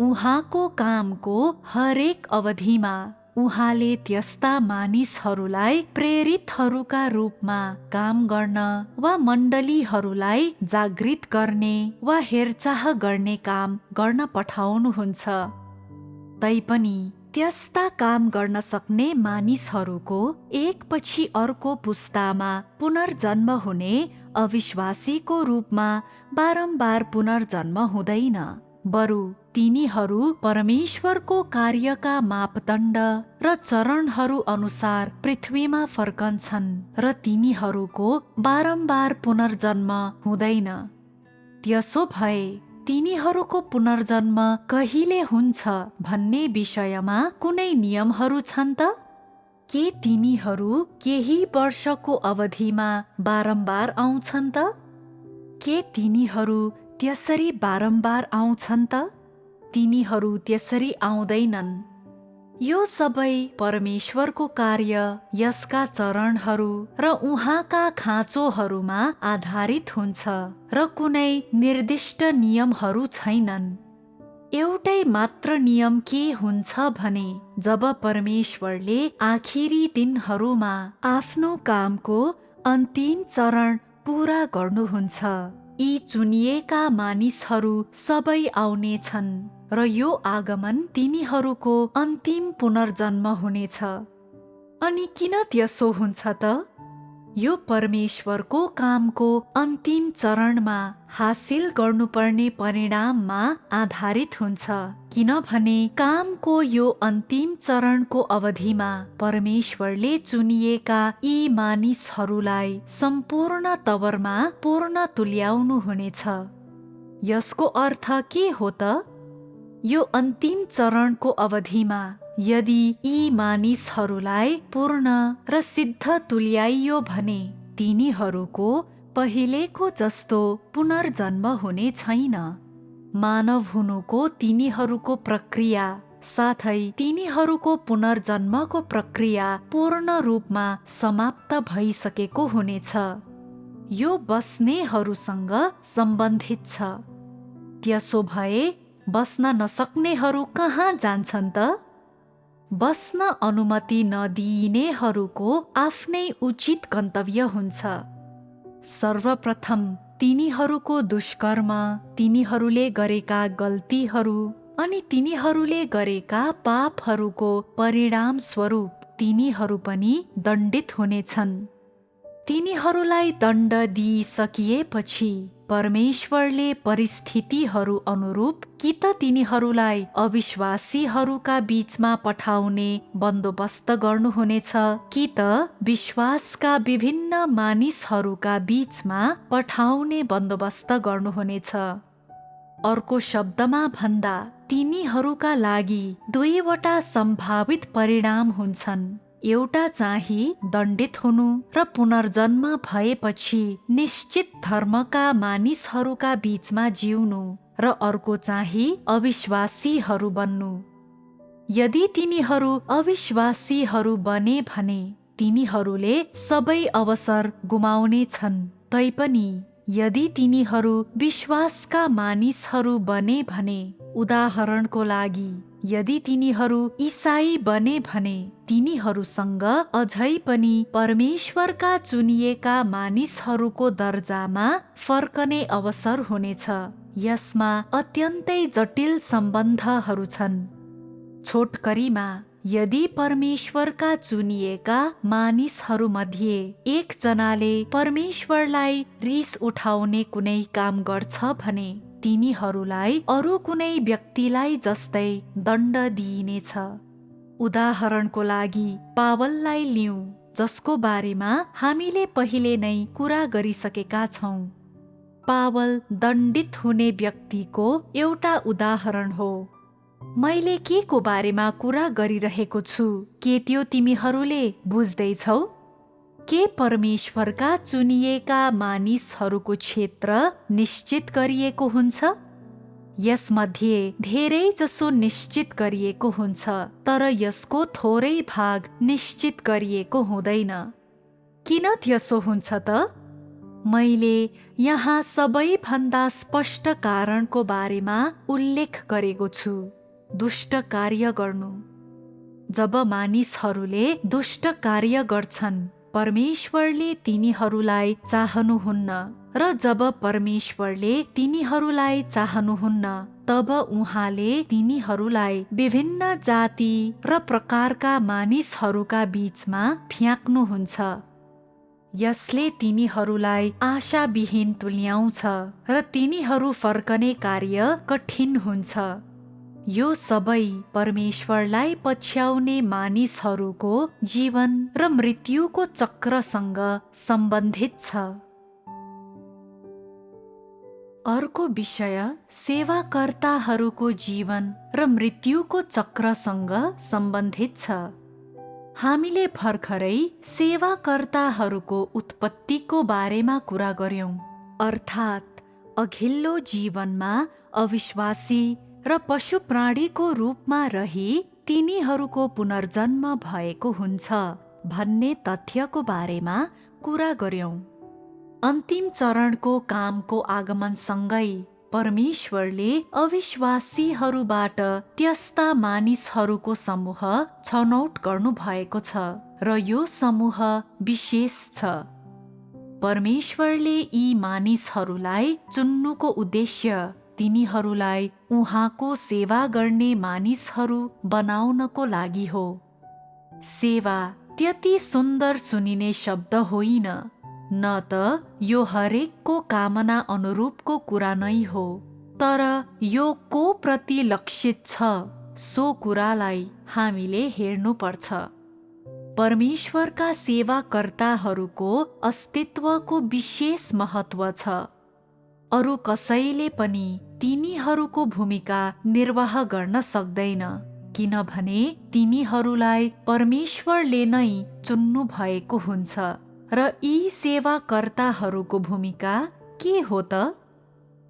उहाँको कामको हरेक अवधिमा उहाँले त्यस्ता मानिसहरूलाई प्रेरितहरूका रूपमा काम गर्न वा मण्डलीहरूलाई जागृत गर्ने वा हेरचाह गर्ने काम गर्न पठाउनुहुन्छ। तैपनि त्यस्ता काम गर्न सक्ने मानिसहरूको एकपछि अर्को पुस्तामा पुनर्जन्म हुने अविश्वासीको रूपमा बारम्बार पुनर्जन्म हुँदैन। बरु तिनीहरू परमेश्वरको कार्यका मापदण्ड र चरणहरू अनुसार पृथ्वीमा फर्कन्छन् र तिनीहरूको बारम्बार पुनर्जन्म हुँदैन। त्यसो भए तिनीहरूको पुनर्जन्म कहिले हुन्छ भन्ने विषयमा कुनै नियमहरू छन् त? के तिनीहरू केही वर्षको अवधिमा बारम्बार आउँछन् त? के तिनीहरू त्यसरी बारम्बार आउँछन् त? तिनीहरू त्यसरी आउँदैनन्। यो सबै परमेश्वरको कार्य, यसका चरणहरू र उहाँका खाँचोहरूमा आधारित हुन्छ र कुनै निर्दिष्ट नियमहरू छैनन्। एउटै मात्र नियम के हुन्छ भने जब परमेश्वरले आखिरी दिनहरूमा आफ्नो कामको अन्तिम चरण पूरा गर्नुहुन्छ, यी चुनिएका मानिसहरू सबै आउनेछन् र यो आगमन तिनीहरूको अन्तिम पुनर्जन्म हुनेछ। अनि किन त्यसो हुन्छ त? यो परमेश्वरको कामको अन्तिम चरणमा हासिल गर्नुपर्ने परिणाममा आधारित हुन्छ, किनभने कामको यो अन्तिम चरणको अवधिमा परमेश्वरले चुनिएका यी मानिसहरूलाई सम्पूर्ण तवरमा पूर्ण तुल्याउनु हुनेछ। यसको अर्थ के हो त? यो अन्तिम चरणको अवधिमा यदि यी मानिसहरूलाई पूर्ण र सिद्ध तुल्याइयो भने तिनीहरूको पहिलेको जस्तो पुनर्जन्म हुने छैन। मानव हुनुको तिनीहरूको प्रक्रिया साथै तिनीहरूको पुनर्जन्मको प्रक्रिया पूर्ण रूपमा समाप्त भइसकेको हुनेछ। यो बस्नेहरूसँग सम्बन्धित छ। त्यसो भए बस्न नसक्नेहरू कहाँ जान्छन् त? बस्न अनुमति नदिइनेहरूको आफ्नै उचित गन्तव्य हुन्छ। सर्वप्रथम तिनीहरूको दुष्कर्म, तिनीहरूले गरेका गल्तीहरू अनि तिनीहरूले गरेका पापहरूको परिणाम स्वरूप तिनीहरू पनि दण्डित हुनेछन्। तिनीहरूलाई दण्ड दिइसकिएपछि परमेश्वरले परिस्थितिहरू अनुरूप कि त तिनीहरूलाई अविश्वासीहरूका बीचमा पठाउने बन्दोबस्त गर्नुहुनेछ कि त विश्वासका विभिन्न मानिसहरूका बीचमा पठाउने बन्दोबस्त गर्नुहुनेछ। अर्को शब्दमा भन्दा तिनीहरूका लागि दुईवटा सम्भावित परिणाम हुन्छन्। एउटा चाहिँ दण्डित हुनु र पुनर्जन्म भएपछि निश्चित धर्मका मानिसहरूका बीचमा जिउनु र अर्को चाहिँ अविश्वासीहरू बन्नु। यदि तिनीहरू अविश्वासीहरू बने भने तिनीहरूले सबै अवसर गुमाउने छन्। तैपनि यदि तिनीहरू विश्वासका मानिसहरू बने भने, उदाहरणको लागि यदि तिनीहरू ईसाई बने भने तिनीहरूसँग अझै पनि परमेश्वरका चुनिएका मानिसहरूको दर्जामा फर्कने अवसर हुनेछ। यसमा अत्यन्तै जटिल सम्बन्धहरू छन्। छोटकरीमा, यदि परमेश्वरका चुनिएका मानिसहरूमध्ये एकजनाले परमेश्वरलाई रिस उठाउने कुनै काम गर्छ भने तिनीहरूलाई अरू कुनै व्यक्तिलाई जस्तै दण्ड दिइनेछ। उदाहरणको लागि पावललाई लिऊँ, जसको बारेमा हामीले पहिले नै कुरा गरिसकेका छौँ। पावल दण्डित हुने व्यक्तिको एउटा उदाहरण हो। मैले के को बारेमा कुरा गरिरहेको छु के त्यो तिमीहरूले बुझ्दैछौ? के परमेश्वरका चुनिएका मानिसहरूको क्षेत्र निश्चित गरिएको हुन्छ? यसमध्ये धेरै जसो निश्चित गरिएको हुन्छ, तर यसको थोरै भाग निश्चित गरिएको हुँदैन। किन त्यसो हुन्छ त? मैले यहाँ सबैभन्दा स्पष्ट कारणको बारेमा उल्लेख गरेको छु, दुष्ट कार्य गर्नु। जब मानिसहरूले दुष्ट कार्य गर्छन्, परमेश्वरले तिनीहरूलाई चाहनुहुन्न, र जब परमेश्वरले तिनीहरूलाई चाहनुहुन्न, तब उहाँले तिनीहरूलाई विभिन्न जाति र प्रकारका मानिसहरूका बीचमा फ्याँक्नुहुन्छ। यसले तिनीहरूलाई आशाविहीन तुल्याउँछ र तिनीहरू फर्कने कार्य कठिन हुन्छ। यो सबै परमेश्वरलाई पछ्याउने मानिसहरूको जीवन र मृत्युको चक्रसँग सम्बन्धित छ। अर्को विषय सेवाकर्ताहरूको जीवन र मृत्युको चक्रसँग सम्बन्धित छ। हामीले भर्खरै सेवाकर्ताहरूको उत्पत्तिको बारेमा कुरा गर्यौं, अर्थात् अघिल्लो जीवनमा अविश्वासी र पशु प्राणीको रूपमा रही तिनीहरूको पुनर्जन्म भएको हुन्छ भन्ने तथ्यको बारेमा कुरा गर्यौं। अन्तिम चरणको कामको आगमनसँगै परमेश्वरले अविश्वासीहरूबाट त्यस्ता मानिसहरूको समूह छनौट गर्नु भएको छ र यो समूह विशेष छ। परमेश्वरले यी मानिसहरूलाई चुन्नुको उद्देश्य तिनीहरूलाई उहाँको सेवा गर्ने मानिसहरू बनाउनको लागि हो। सेवा त्यति सुन्दर सुनिने शब्द होइन, न त यो हरेकको कामना अनुरूपको कुरा नै हो, तर यो को प्रति लक्षित छ सो कुरालाई हामीले हेर्नुपर्छ। परमेश्वरका सेवाकर्ताहरूको अस्तित्वको विशेष महत्त्व छ। अरू कसैले पनि तिनीहरूको भूमिका निर्वाह गर्न सक्दैन, किनभने तिनीहरूलाई परमेश्वरले नै चुन्नु भएको हुन्छ। र यी सेवाकर्ताहरूको भूमिका के हो त?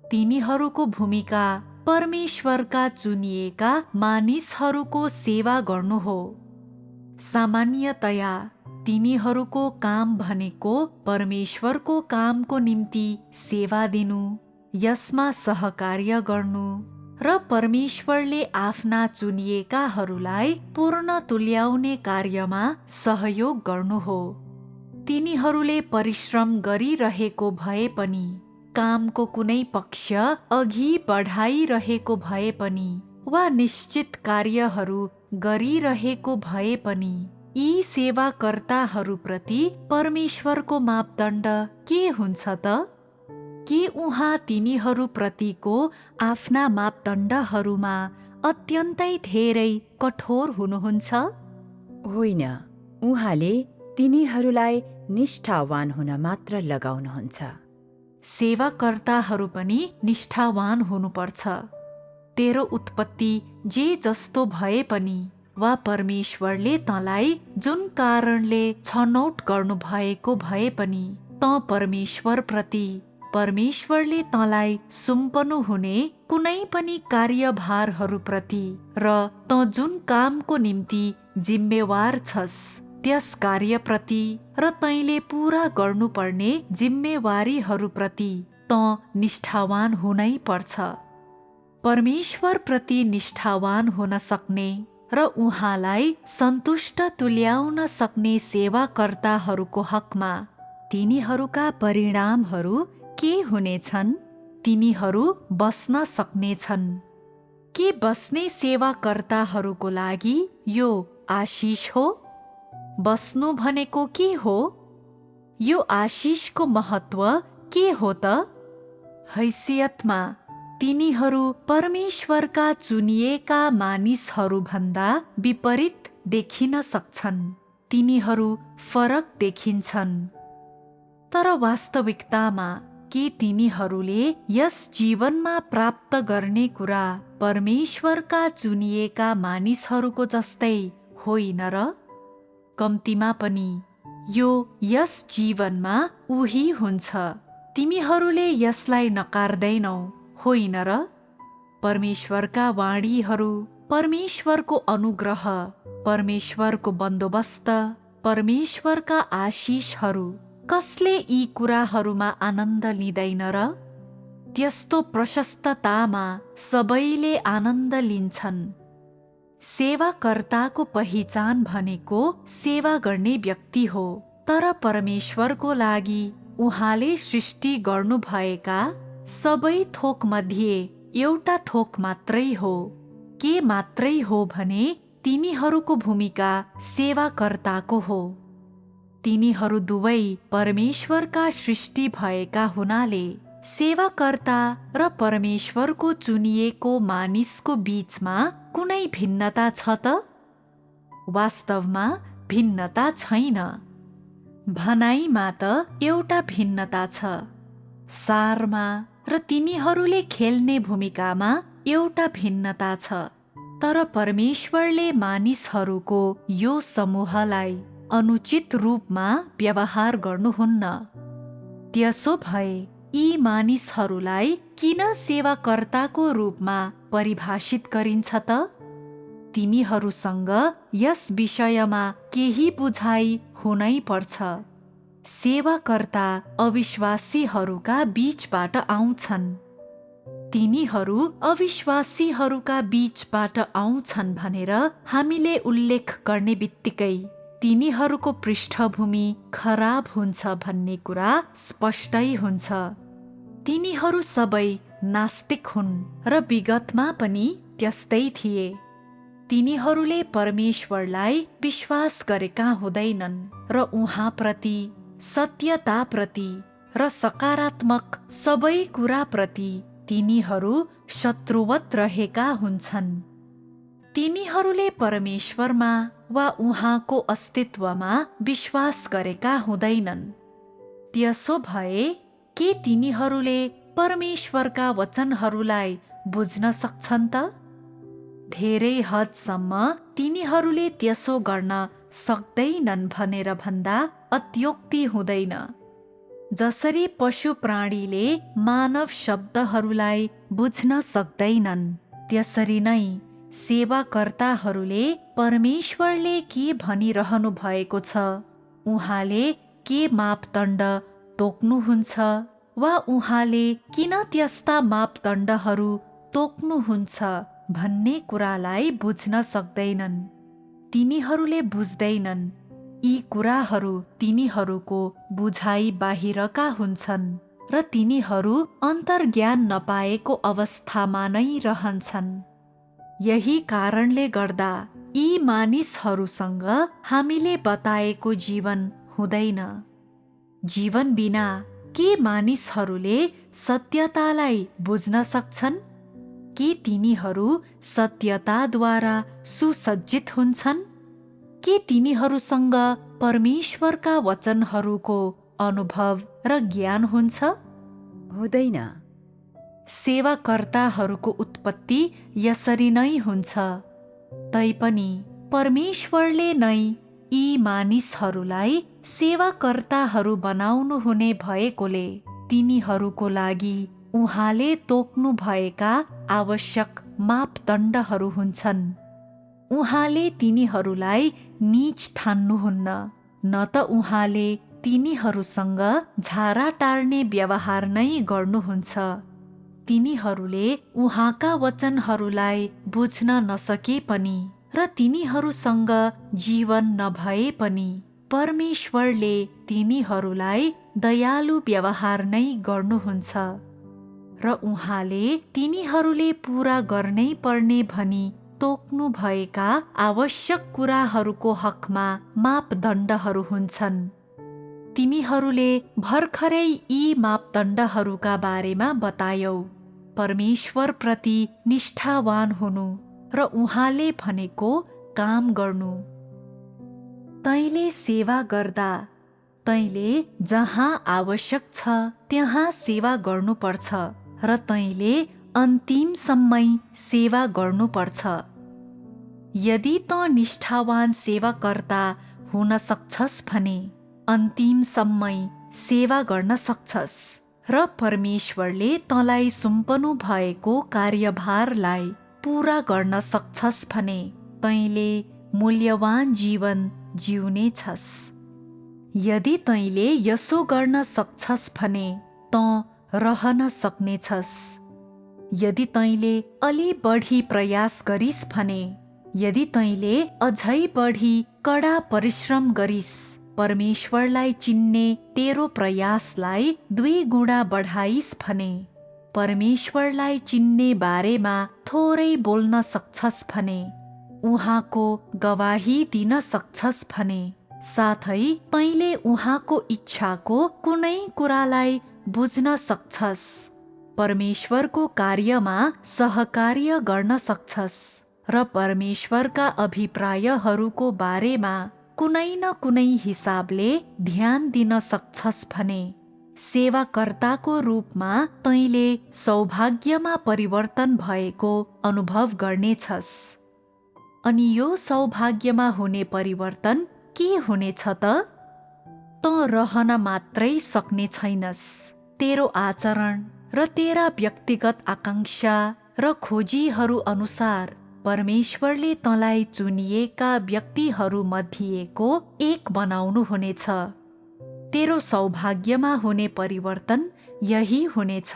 तिनीहरूको भूमिका परमेश्वरका चुनिएका मानिसहरूको सेवा गर्नु हो। सामान्यतया तिनीहरूको काम भनेको परमेश्वरको कामको निम्ति सेवा दिनु, यसमा सहकार्य गर्नु र परमेश्वरले आफ्ना चुनिएकाहरूलाई पूर्ण तुल्याउने कार्यमा सहयोग गर्नु हो। तिनीहरूले परिश्रम गरिरहेको भए पनि, कामको कुनै पक्ष अघि बढाइरहेको भए पनि, वा निश्चित कार्यहरू गरिरहेको भए पनि, यी सेवाकर्ताहरूप्रति परमेश्वरको मापदण्ड के हुन्छ त? के उहाँ तिनीहरूप्रतिको आफ्ना मापदण्डहरूमा अत्यन्तै धेरै कठोर हुनुहुन्छ? होइन, उहाँले तिनीहरूलाई निष्ठावान हुन मात्र लगाउनुहुन्छ। सेवाकर्ताहरू पनि निष्ठावान हुनुपर्छ। तेरो उत्पत्ति जे जस्तो भए पनि वा परमेश्वरले तँलाई जुन कारणले छनौट गर्नु भएको भए पनि त परमेश्वरप्रति, परमेश्वरले तँलाई सुम्पनु हुने कुनै पनि कार्यभारहरूप्रति र त जुन कामको निम्ति जिम्मेवार छस् त्यस कार्यप्रति र तैँले पूरा गर्नुपर्ने जिम्मेवारीहरूप्रति त निष्ठावान हुनै पर्छ। परमेश्वरप्रति निष्ठावान हुन सक्ने र उहाँलाई सन्तुष्ट तुल्याउन सक्ने सेवाकर्ताहरूको हकमा तिनीहरूका परिणामहरू के हुनेछन्? तिनीहरू बस्न सक्नेछन्। के बस्ने सेवाकर्ताहरूको लागि यो आशिष हो? बस्नु भनेको के हो? यो आशिषको महत्व के हो त? हैसियतमा तिनीहरू परमेश्वरका चुनिएका मानिसहरूभन्दा विपरीत देखिन सक्छन्। तिनीहरू फरक देखिन्छन्। तर वास्तविकतामा के तिनीहरूले यस जीवनमा प्राप्त गर्ने कुरा परमेश्वरका चुनिएका मानिसहरूको जस्तै होइन र? कम्तीमा पनि यो यस जीवनमा उही हुन्छ। तिमीहरूले यसलाई नकार्दैनौ, होइन र? परमेश्वरका वाणीहरू, परमेश्वरको अनुग्रह, परमेश्वरको बन्दोबस्त, परमेश्वरका आशिषहरू, कसले यी कुराहरूमा आनन्द लिँदैन र? त्यस्तो प्रशस्ततामा सबैले आनन्द लिन्छन्। सेवाकर्ताको पहिचान भनेको सेवा गर्ने व्यक्ति हो। तर परमेश्वरको लागि उहाँले सृष्टि गर्नुभएका सबै थोक मध्ये एउटा थोक मात्रै हो। के मात्रै हो भने तिनीहरूको भूमिका सेवाकर्ताको हो। तिनीहरू दुवै परमेश्वरका सृष्टि भएका हुनाले सेवाकर्ता र परमेश्वरको चुनिएको मानिसको बीचमा कुनै भिन्नता छ त? वास्तवमा भिन्नता छैन। भनाइमा त एउटा भिन्नता छ। सारमा र तिनीहरूले खेल्ने भूमिकामा एउटा भिन्नता छ। तर परमेश्वरले मानिसहरूको यो समूहलाई अनुचित रूपमा व्यवहार गर्नुहुन्न। त्यसो भए यी मानिसहरूलाई किन सेवाकर्ताको रूपमा परिभाषित गरिन्छ त? तिमीहरूसँग यस विषयमा केही बुझाइ हुनै पर्छ। सेवाकर्ता अविश्वासीहरूका बीचबाट आउँछन्। तिनीहरू अविश्वासीहरूका बीचबाट आउँछन् भनेर हामीले उल्लेख गर्ने बित्तिकै तिनीहरूको पृष्ठभूमि खराब हुन्छ भन्ने कुरा स्पष्टै हुन्छ। तिनीहरू सबै नास्तिक हुन् र विगतमा पनि त्यस्तै थिए। तिनीहरूले परमेश्वरलाई विश्वास गरेका हुँदैनन् र उहाँप्रति, सत्यताप्रति र सकारात्मक सबै कुराप्रति तिनीहरू शत्रुवत रहेका हुन्छन्। तिनीहरूले परमेश्वरमा वा उहाँको अस्तित्वमा विश्वास गरेका हुँदैनन्। त्यसो भए के तिनीहरूले परमेश्वरका वचनहरूलाई बुझ्न सक्छन् त? धेरै हदसम्म तिनीहरूले त्यसो गर्न सक्दैनन् भनेर भन्दा अत्युक्ति हुँदैन। जसरी पशु प्राणीले मानव शब्दहरूलाई बुझ्न सक्दैनन्, त्यसरी नै सेवाकर्ताहरूले परमेश्वरले के भनिरहनु भएको छ, उहाँले के मापदण्ड तोक्नुहुन्छ वा उहाँले किन त्यस्ता मापदण्डहरू तोक्नुहुन्छ भन्ने कुरालाई बुझ्न सक्दैनन्। तिनीहरूले बुझ्दैनन्। यी कुराहरू तिनीहरूको बुझाइ बाहिरका हुन्छन् र तिनीहरू अन्तर्ज्ञान नपाएको अवस्थामा नै रहन्छन्। यही कारणले गर्दा यी मानिसहरूसँग हामीले बताएको जीवन हुँदैन। जीवन बिना के मानिसहरूले सत्यतालाई बुझ्न सक्छन्? के तिनीहरू सत्यताद्वारा सुसज्जित हुन्छन्? के तिनीहरूसँग परमेश्वरका वचनहरूको अनुभव र ज्ञान हुन्छ? हुँदैन। सेवाकर्ताहरूको उत्पत्ति यसरी नै हुन्छ। तैपनि परमेश्वरले नै यी मानिसहरूलाई सेवाकर्ताहरू बनाउनु हुने भएकोले तिनीहरूको लागि उहाँले तोक्नु भएका आवश्यक मापदण्डहरू हुन्छन्। उहाँले तिनीहरूलाई नीच ठान्नुहुन्न, न त उहाँले तिनीहरूसँग झारा टार्ने व्यवहार नै गर्नुहुन्छ। तिनीहरूले उहाँका वचनहरूलाई बुझ्न नसके पनि र तिनीहरूसँग जीवन नभए पनि परमेश्वरले तिनीहरूलाई दयालु व्यवहार नै गर्नुहुन्छ र उहाँले तिनीहरूले पूरा गर्नै पर्ने भनी तोक्नु भएका आवश्यक कुराहरूको हकमा मापदण्डहरू हुन्छन्। तिमीहरूले भर्खरै यी मापदण्डहरूका बारेमा बतायौ। परमेश्वरप्रति निष्ठावान हुनु र उहाँले भनेको काम गर्नु। तैँले सेवा गर्दा तैँले जहाँ आवश्यक छ त्यहाँ सेवा गर्नुपर्छ र तैँले अन्तिमसम्मै सेवा गर्नुपर्छ। यदि तँ निष्ठावान सेवाकर्ता हुन सक्छस् भने अन्तिमसम्मै सेवा गर्न सक्छस् र परमेश्वरले तँलाई सुम्पनु भएको कार्यभारलाई पूरा गर्न सक्छस् भने तैँले मूल्यवान जीवन जिउनेछस्। यदि तैँले यसो गर्न सक्छस् भने तँ रहन सक्नेछस्। यदि तैँले अलि बढी प्रयास गरिस् भने, यदि तैँले अझै बढी कडा परिश्रम गरिस्, परमेश्वरलाई चिन्ने तेरो प्रयासलाई 2 गुणा बढाइस् भने, परमेश्वरलाई चिन्ने बारेमा थोरै बोल्न सक्छस् भने, उहाँको गवाही दिन सक्छस् भने, साथै तैँले उहाँको इच्छाको कुनै कुरालाई बुझ्न सक्छस्, परमेश्वरको कार्यमा सहकार्य गर्न सक्छस् र परमेश्वरका अभिप्रायहरूको बारेमा कुनै न कुनै हिसाबले ध्यान दिन सक्छस् भने सेवाकर्ताको रूपमा तैँले सौभाग्यमा परिवर्तन भएको अनुभव गर्नेछस्। अनि यो सौभाग्यमा हुने परिवर्तन के हुनेछ त? तँ रहन मात्रै सक्ने छैनस्। तेरो आचरण र तेरा व्यक्तिगत आकांक्षा र खोजीहरू अनुसार परमेश्वरले तँलाई चुनिएका व्यक्तिहरू मध्येको एक बनाउनु हुनेछ। तेरो सौभाग्यमा हुने परिवर्तन यही हुनेछ।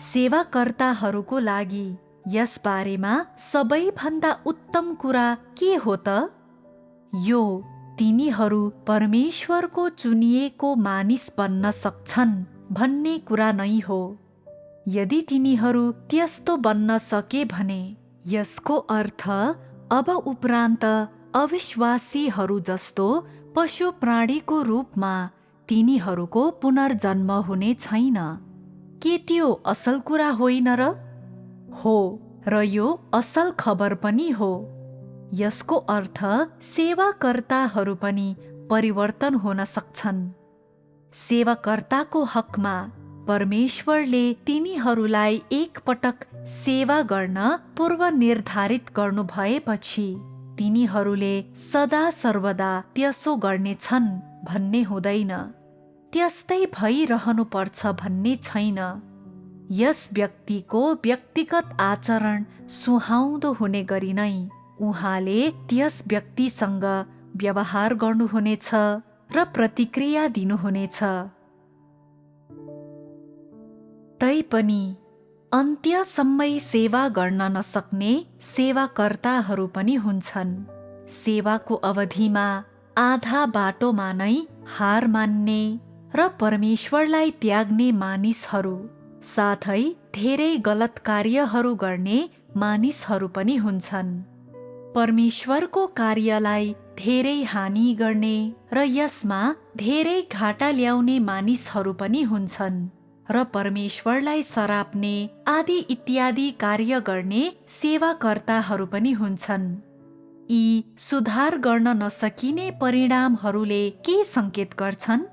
सेवाकर्ताहरूको लागि यस बारेमा सबैभन्दा उत्तम कुरा के हो त? यो तिनीहरू परमेश्वरको चुनिएको मानिस बन्न सक्छन् भन्ने कुरा नै हो। यदि तिनीहरू त्यस्तो बन्न सके भने यसको अर्थ अब उपरान्त अविश्वासीहरू जस्तो पशु प्राणीको रूपमा तिनीहरूको पुनर्जन्म हुने छैन। के त्यो असल कुरा होइन र? हो, र यो असल खबर पनि हो। यसको अर्थ सेवाकर्ताहरू पनि परिवर्तन हुन सक्छन्। सेवाकर्ताको हकमा परमेश्वरले तिनीहरूलाई एकपटक सेवा गर्न पूर्व निर्धारित गर्नु भएपछि तिनीहरूले सदा सर्वदा त्यसो गर्नेछन् भन्ने हुँदैन। त्यस्तै भइरहनुपर्छ भन्ने छैन। यस व्यक्तिको व्यक्तिगत आचरण सुहाउँदो हुने गरी नै उहाँले त्यस व्यक्तिसँग व्यवहार गर्नुहुनेछ र प्रतिक्रिया दिनुहुनेछ। तैपनि अन्त्यसम्मै सेवा गर्न नसक्ने सेवाकर्ताहरू पनि हुन्छन्। सेवाको अवधिमा आधा बाटोमा नै हार मान्ने र परमेश्वरलाई त्याग्ने मानिसहरू, साथै धेरै गलत कार्यहरू गर्ने मानिसहरू पनि हुन्छन्। परमेश्वरको कार्यलाई धेरै हानि गर्ने र यसमा धेरै घाटा ल्याउने मानिसहरू पनि हुन्छन् र परमेश्वरलाई सराप्ने आदि इत्यादि कार्य गर्ने सेवाकर्ताहरू पनि हुन्छन्। यी सुधार गर्न नसकिने परिणामहरूले के सङ्केत गर्छन्?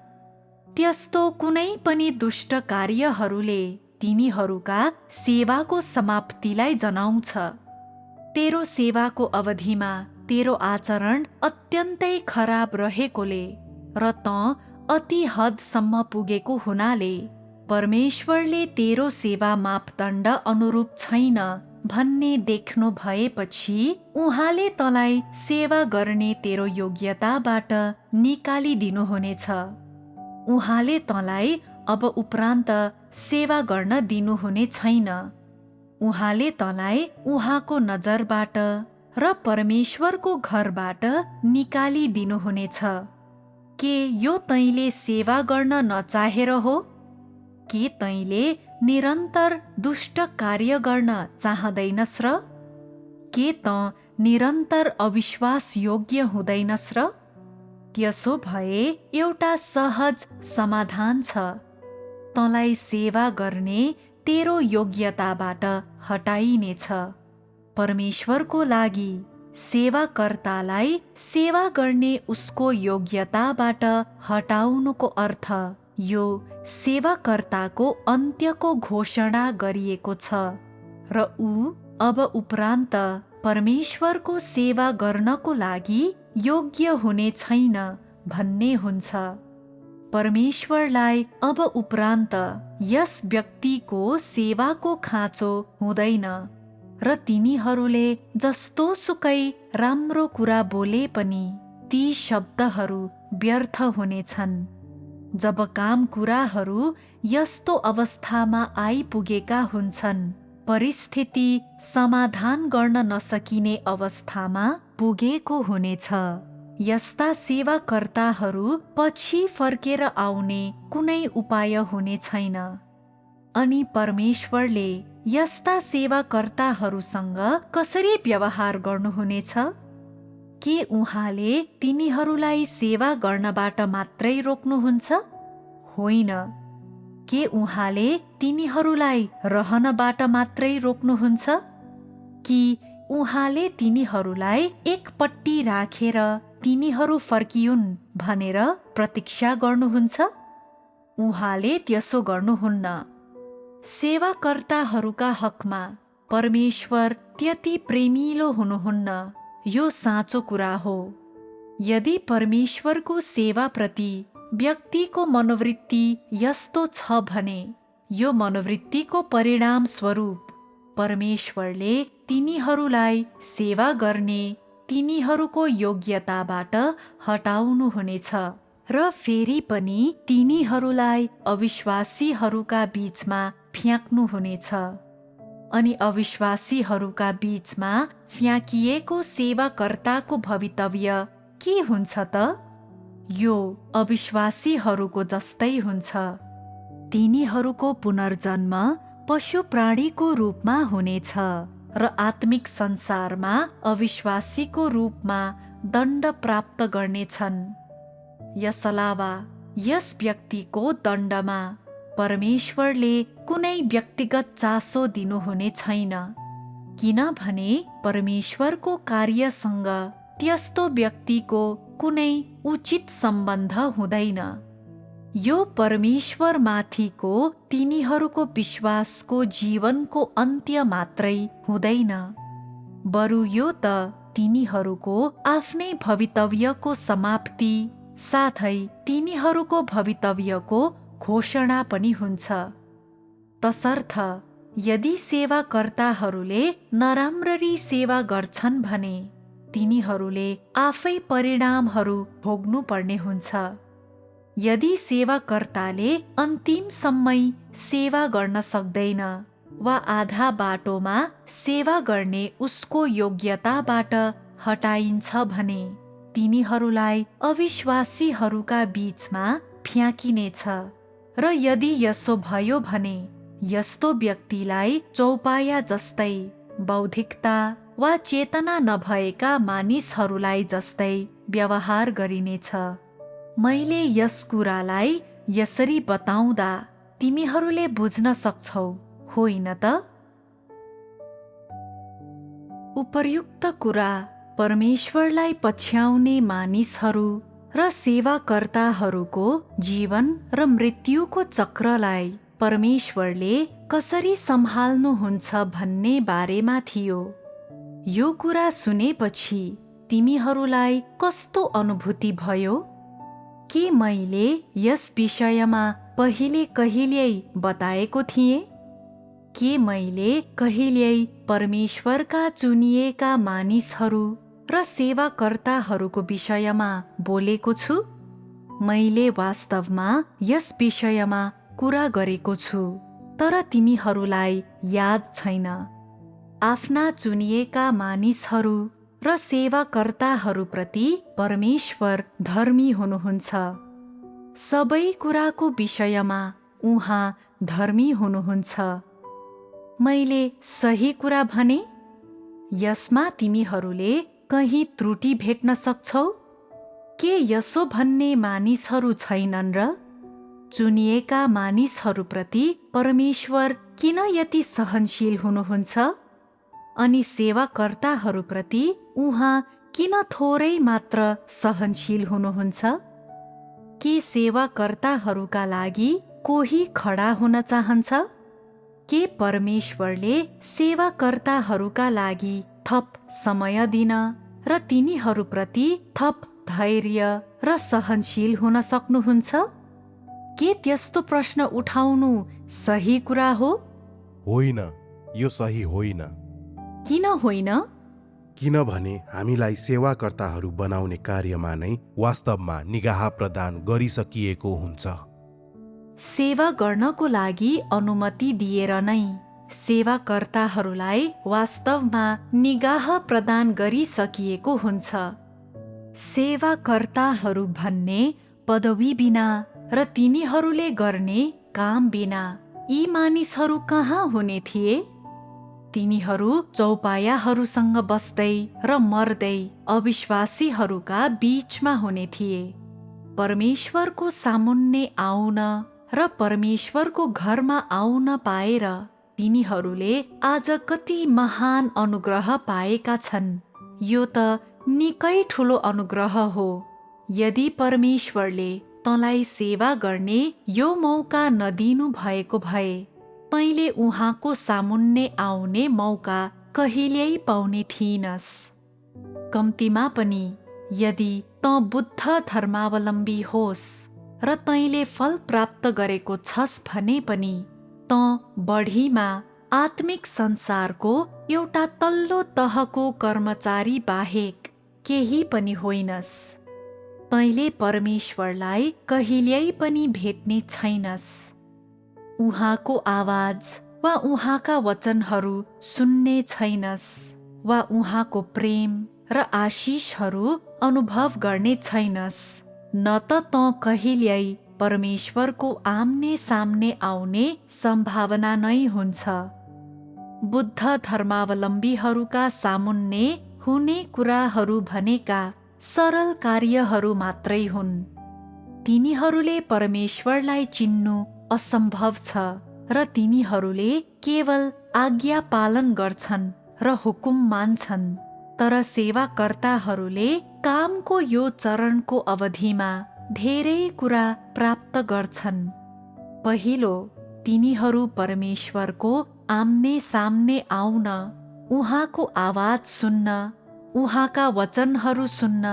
त्यस्तो कुनै पनि दुष्ट कार्यहरूले तिनीहरूका सेवाको समाप्तिलाई जनाउँछ। तेरो सेवाको अवधिमा तेरो आचरण अत्यन्तै खराब रहेकोले र त अति हदसम्म पुगेको हुनाले परमेश्वरले तेरो सेवा मापदण्ड अनुरूप छैन भन्ने देख्नु भएपछि उहाँले तँलाई सेवा गर्ने तेरो योग्यताबाट निकालिदिनुहुनेछ। उहाँले तँलाई अब उपरान्त सेवा गर्न दिनुहुने छैन। उहाँले तँलाई उहाँको नजरबाट र परमेश्वरको घरबाट निकालिदिनुहुनेछ। के यो तैँले सेवा गर्न नचाहेर हो? के तैँले निरन्तर दुष्ट कार्य गर्न चाहँदैनस् र? के त निरन्तर अविश्वास योग्य हुँदैनस् र? त्यसो भए एउटा सहज समाधान छ। तँलाई सेवा गर्ने तेरो योग्यताबाट हटाइनेछ। परमेश्वरको लागि सेवाकर्तालाई सेवा गर्ने उसको योग्यताबाट हटाउनुको अर्थ यो सेवाकर्ताको अन्त्यको घोषणा गरिएको छ र ऊ अब उपरान्त परमेश्वरको सेवा गर्नको लागि योग्य हुने छैन भन्ने हुन्छ। परमेश्वरलाई अब उपरान्त यस व्यक्तिको सेवाको खाँचो हुँदैन र तिनीहरूले जस्तो सुकै राम्रो कुरा बोले पनि ती शब्दहरू व्यर्थ हुनेछन्। जब काम कुराहरू यस्तो अवस्थामा आइपुगेका हुन्छन्, परिस्थिति समाधान गर्न नसकिने अवस्थामा पुगेको हुनेछ, यस्ता सेवाकर्ताहरू पछि फर्केर आउने कुनै उपाय हुने छैन। अनि परमेश्वरले यस्ता सेवाकर्ताहरूसँग कसरी व्यवहार गर्नुहुनेछ? के उहाँले तिनीहरूलाई सेवा गर्नबाट मात्रै रोक्नुहुन्छ? होइन। के उहाँले तिनीहरूलाई रहनबाट मात्रै रोक्नुहुन्छ? कि उहाँले तिनीहरूलाई एकपट्टि राखेर तिनीहरू फर्कियुन् भनेर प्रतीक्षा गर्नुहुन्छ? उहाँले त्यसो गर्नुहुन्न। सेवाकर्ताहरूका हकमा परमेश्वर त्यति प्रेमिलो हुनुहुन्न, यो साँचो कुरा हो। यदि परमेश्वरको सेवाप्रति व्यक्तिको मनोवृत्ति यस्तो छ भने यो मनोवृत्तिको परिणाम स्वरूप परमेश्वरले तिनीहरूलाई सेवा गर्ने तिनीहरूको योग्यताबाट हटाउनुहुनेछ र फेरि पनि तिनीहरूलाई अविश्वासीहरूका बीचमा फ्याँक्नुहुनेछ। अनि अविश्वासीहरूका बीचमा फ्याँकिएको सेवाकर्ताको भवितव्य के हुन्छ त? यो अविश्वासीहरूको जस्तै हुन्छ। तिनीहरूको पुनर्जन्म पशु प्राणीको रूपमा हुनेछ र आत्मिक संसारमा अविश्वासीको रूपमा दण्ड प्राप्त गर्नेछन्। यस अलावा यस व्यक्तिको दण्डमा परमेश्वरले कुनै व्यक्तिगत चासो दिनुहुने छैन, किनभने परमेश्वरको कार्यसँग त्यस्तो व्यक्तिको कुनै उचित सम्बन्ध हुँदैन। यो परमेश्वरमाथिको तिनीहरूको विश्वासको जीवनको अन्त्य मात्रै हुँदैन, बरु यो त तिनीहरूको आफ्नै भवितव्यको समाप्ति साथै तिनीहरूको भवितव्यको घोषणा पनि हुन्छ। तसर्थ यदि सेवाकर्ताहरूले नराम्ररी सेवा गर्छन् भने तिनीहरूले आफै परिणामहरू भोग्नु पर्ने हुन्छ। यदि सेवाकर्ताले अन्तिमसम्मै सेवा गर्न सक्दैन वा आधा बाटोमा सेवा गर्ने उसको योग्यताबाट हटाइन्छ भने तिनीहरूलाई अविश्वासीहरूका बीचमा फ्याँकिनेछ र यदि यसो भयो भने यस्तो व्यक्तिलाई चौपाया जस्तै बौद्धिकता वा चेतना नभएका मानिसहरूलाई जस्तै व्यवहार गरिनेछ। मैले यस कुरालाई यसरी बताउँदा तिमीहरूले बुझ्न सक्छौ, होइन त? उपर्युक्त कुरा परमेश्वरलाई पछ्याउने मानिसहरू र सेवाकर्ताहरूको जीवन र मृत्युको चक्रलाई परमेश्वरले कसरी सम्हाल्नुहुन्छ भन्ने बारेमा थियो। यो कुरा सुनेपछि तिमीहरूलाई कस्तो अनुभूति भयो? के मैले यस विषयमा पहिले कहिल्यै बताएको थिएँ? के मैले कहिल्यै परमेश्वरका चुनिएका मानिसहरू र सेवाकर्ताहरूको विषयमा बोलेको छु? मैले वास्तवमा यस विषयमा कुरा गरेको छु, तर तिमीहरूलाई याद छैन। आफ्ना चुनिएका मानिसहरू र सेवाकर्ताहरूप्रति परमेश्वर धर्मी हुनुहुन्छ। सबै कुराको विषयमा उहाँ धर्मी हुनुहुन्छ। मैले सही कुरा भने? यसमा तिमीहरूले कहीँ त्रुटि भेट्न सक्छौ? के यसो भन्ने मानिसहरू छैनन् र? चुनिएका मानिसहरूप्रति परमेश्वर किन यति सहनशील हुनुहुन्छ? अनि सेवाकर्ताहरूप्रति उहाँ किन थोरै मात्र सहनशील हुनुहुन्छ? के सेवाकर्ताहरूका लागि कोही खडा हुन चाहन्छ? के परमेश्वरले सेवाकर्ताहरूका लागि थप समय दिन र तिनीहरूप्रति थप धैर्य र सहनशील हुन सक्नुहुन्छ? के त्यस्तो प्रश्न उठाउनु सही कुरा हो? होइन, यो सही होइन। किन होइन? किनभने हामीलाई सेवाकर्ताहरू बनाउने कार्यमा नै वास्तवमा निगाह प्रदान गरिसकिएको हुन्छ। सेवा गर्नको लागि अनुमति दिएर नै सेवाकर्ताहरूलाई वास्तवमा निगाह प्रदान गरिसकिएको हुन्छ। सेवाकर्ताहरू भन्ने पदवी बिना र तिनीहरूले गर्ने काम बिना यी मानिसहरू कहाँ हुने थिए? तिनीहरू चौपायाहरूसँग बस्दै र मर्दै अविश्वासीहरूका बीचमा हुने थिए। परमेश्वरको सामुन्ने आउन र परमेश्वरको घरमा आउन पाएर तिनीहरूले आज कति महान अनुग्रह पाएका छन्। यो त निकै ठुलो अनुग्रह हो। यदि परमेश्वरले तँलाई सेवा गर्ने यो मौका नदिनु भएको भए तैँले उहाँको सामुन्ने आउने मौका कहिल्यै पाउने थिइनस्। कम्तीमा पनि यदि तँ बुद्ध धर्मावलम्बी होस् र तैँले फल प्राप्त गरेको छस् भने पनि तँ बढीमा आत्मिक संसारको एउटा तल्लो तहको कर्मचारी बाहेक केही पनि होइनस्। तैँले परमेश्वरलाई कहिल्यै पनि भेट्ने छैनस्। उहाँको आवाज वा उहाँका वचनहरू सुन्ने छैनस् वा उहाँको प्रेम र आशिषहरू अनुभव गर्ने छैनस्। न त तँ कहिल्यै परमेश्वरको आम्ने सामने आउने सम्भावना नै हुन्छ। बुद्ध धर्मावलम्बीहरूका सामुन्ने हुने कुराहरू भनेका सरल कार्यहरू मात्रै हुन्। तिनीहरूले परमेश्वरलाई चिन्नु असम्भव छ र तिनीहरूले केवल आज्ञा पालन गर्छन् र हुकुम मान्छन्। तर सेवाकर्ताहरूले कामको यो चरणको अवधिमा धेरै कुरा प्राप्त गर्छन्। पहिलो, तिनीहरू परमेश्वरको आम्ने सामने आउन, उहाँको आवाज सुन्न, उहाँका वचनहरू सुन्न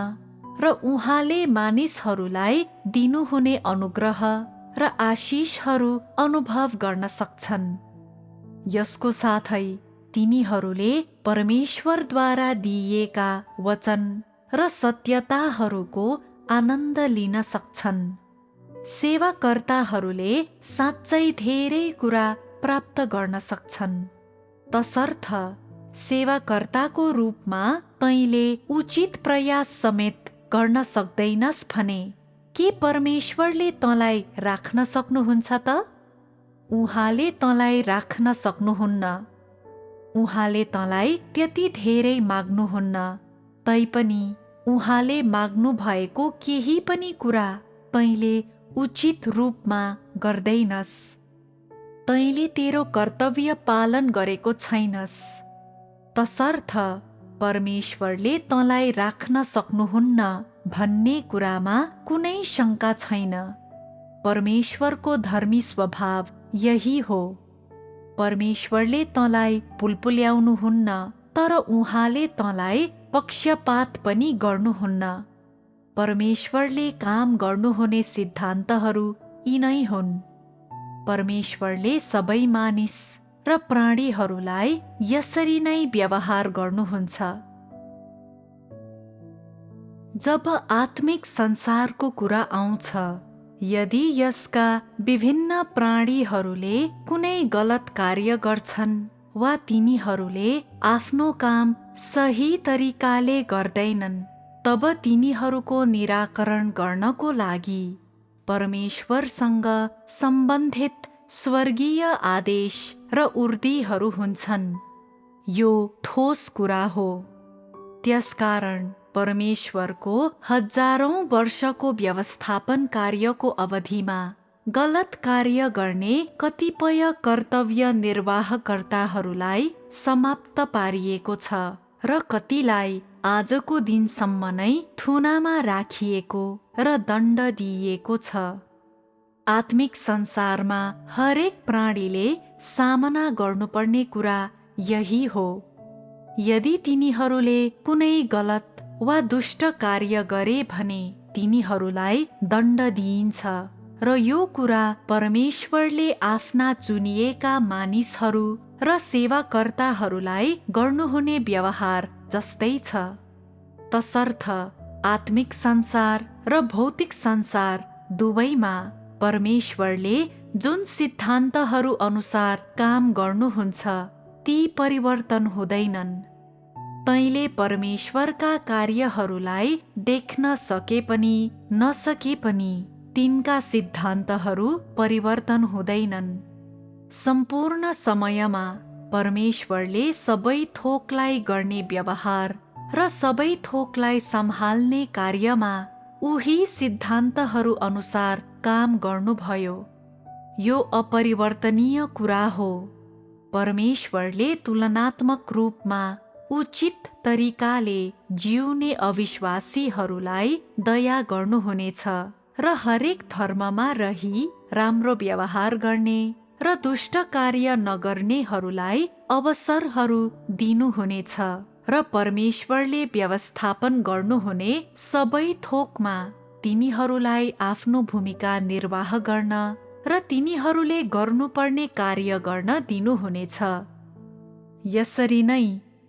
र उहाँले मानिसहरूलाई दिनुहुने अनुग्रह र आशिषहरू अनुभव गर्न सक्छन्। यसको साथै तिनीहरूले परमेश्वरद्वारा दिइएका वचन र सत्यताहरूको आनन्द लिन सक्छन्। सेवाकर्ताहरूले साँच्चै धेरै कुरा प्राप्त गर्न सक्छन्। तसर्थ सेवाकर्ताको रूपमा तैँले उचित प्रयास समेत गर्न सक्दैनस् भने के परमेश्वरले तँलाई राख्न सक्नुहुन्छ त? उहाँले तँलाई राख्न सक्नुहुन्न। उहाँले तँलाई त्यति धेरै माग्नुहुन्न। तैपनि उहाँले माग्नु भएको केही पनि कुरा तैँले उचित रूपमा गर्दैनस्। तैँले तेरो कर्तव्य पालन गरेको छैनस्। तसर्थ परमेश्वरले तँलाई राख्न सक्नुहुन्न भन्ने कुरामा कुनै शङ्का छैन। परमेश्वरको धर्मी स्वभाव यही हो। परमेश्वरले तँलाई पुलपुल्याउनुहुन्न, तर उहाँले तँलाई पक्षपात पनि गर्नुहुन्न। परमेश्वरले काम गर्नुहुने सिद्धान्तहरू यिनै हुन्। परमेश्वरले सबै मानिस र प्राणीहरूलाई यसरी नै व्यवहार गर्नुहुन्छ। जब आत्मिक संसारको कुरा आउँछ, यदि यसका विभिन्न प्राणीहरूले कुनै गलत कार्य गर्छन् वा तिनीहरूले आफ्नो काम सही तरिकाले गर्दैनन्, तब तिनीहरूको निराकरण गर्नको लागि परमेश्वरसँग सम्बन्धित स्वर्गीय आदेश र उर्दीहरू हुन्छन्। यो ठोस कुरा हो। त्यसकारण परमेश्वरको हजारौं वर्षको व्यवस्थापन कार्यको अवधिमा गलत कार्य गर्ने कतिपय कर्तव्य निर्वाहकर्ताहरूलाई समाप्त पारिएको छ र कतिलाई आजको दिनसम्म नै थुनामा राखिएको र दण्ड दिइएको छ। आत्मिक संसारमा हरेक प्राणीले सामना गर्नुपर्ने कुरा यही हो। यदि तिनीहरूले कुनै गलत वा दुष्ट कार्य गरे भने तिनीहरूलाई दण्ड दिइन्छ र यो कुरा परमेश्वरले आफ्ना चुनिएका मानिसहरू र सेवाकर्ताहरूलाई गर्नुहुने व्यवहार जस्तै छ। तसर्थ आत्मिक संसार र भौतिक संसार दुवैमा परमेश्वरले जुन सिद्धान्तहरू अनुसार काम गर्नुहुन्छ ती परिवर्तन हुँदैनन्। तैले परमेश्वरका कार्यहरूलाई देख्न सके पनि नसके पनि तिनका सिद्धान्तहरू परिवर्तन हुँदैनन्। सम्पूर्ण समयमा परमेश्वरले सबै थोकलाई गर्ने व्यवहार र सबै थोकलाई सम्हाल्ने कार्यमा उही सिद्धान्तहरू अनुसार काम गर्नुभयो। यो अपरिवर्तनीय कुरा हो। परमेश्वरले तुलनात्मक रूपमा उचित तरिकाले जिउने अविश्वासीहरूलाई दया गर्नुहुनेछ र हरेक धर्ममा रही राम्रो व्यवहार गर्ने र दुष्ट कार्य नगर्नेहरूलाई अवसरहरू दिनुहुनेछ र परमेश्वरले व्यवस्थापन गर्नुहुने सबै थोकमा तिनीहरूलाई आफ्नो भूमिका निर्वाह गर्न र तिनीहरूले गर्नुपर्ने कार्य गर्न दिनुहुनेछ। यसरी नै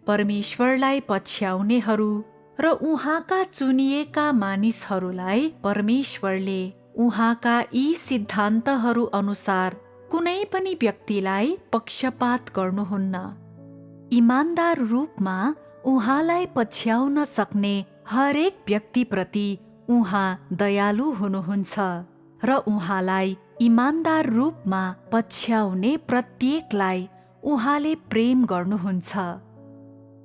परमेश्वरलाई पछ्याउनेहरू र उहाँका चुनिएका मानिसहरूलाई परमेश्वरले उहाँका यी सिद्धान्तहरू अनुसार कुनै पनि व्यक्तिलाई पक्षपात गर्नुहुन्न। इमान्दार रूपमा उहाँलाई पछ्याउन सक्ने हरेक व्यक्तिप्रति उहाँ दयालु हुनुहुन्छ र उहाँलाई इमान्दार रूपमा पछ्याउने प्रत्येकलाई उहाँले प्रेम गर्नुहुन्छ।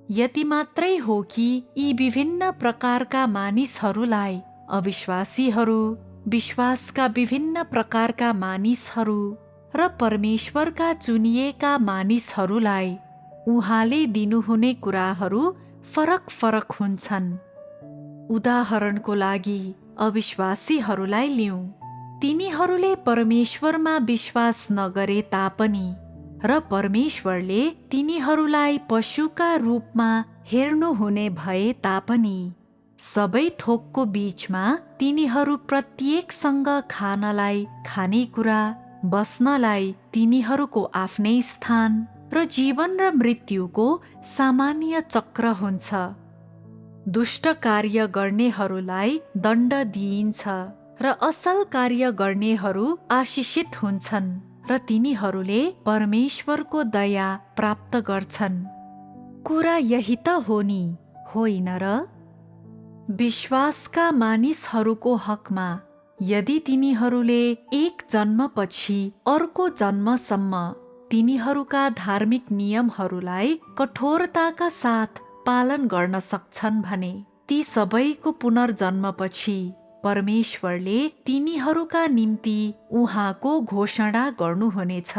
यति मात्रै हो कि यी विभिन्न प्रकारका मानिसहरूलाई अविश्वासीहरू, विश्वासका विभिन्न प्रकारका मानिसहरू र परमेश्वरका चुनिएका मानिसहरूलाई उहाँले दिनुहुने कुराहरू फरक फरक हुन्छन्। उदाहरणको लागि अविश्वासीहरूलाई लिऊँ। तिनीहरूले परमेश्वरमा विश्वास नगरे तापनि र परमेश्वरले तिनीहरूलाई पशुका रूपमा हेर्नुहुने भए तापनि सबै थोकको बीचमा तिनीहरू प्रत्येकसँग खानलाई खानेकुरा, बस्नलाई तिनीहरूको आफ्नै स्थान र जीवन र मृत्युको सामान्य चक्र हुन्छ। दुष्ट कार्य गर्नेहरूलाई दण्ड दिइन्छ र असल कार्य गर्नेहरू आशिषित हुन्छन् र तिनीहरूले परमेश्वरको दया प्राप्त गर्छन्। कुरा यही त हो नि, होइन र? विश्वासका मानिसहरूको हकमा यदि तिनीहरूले एक जन्मपछि अर्को जन्मसम्म तिनीहरूका धार्मिक नियमहरूलाई कठोरताका साथ पालन गर्न सक्छन् भने ती सबैको पुनर्जन्मपछि परमेश्वरले तिनीहरूका निम्ति उहाँको घोषणा गर्नुहुनेछ।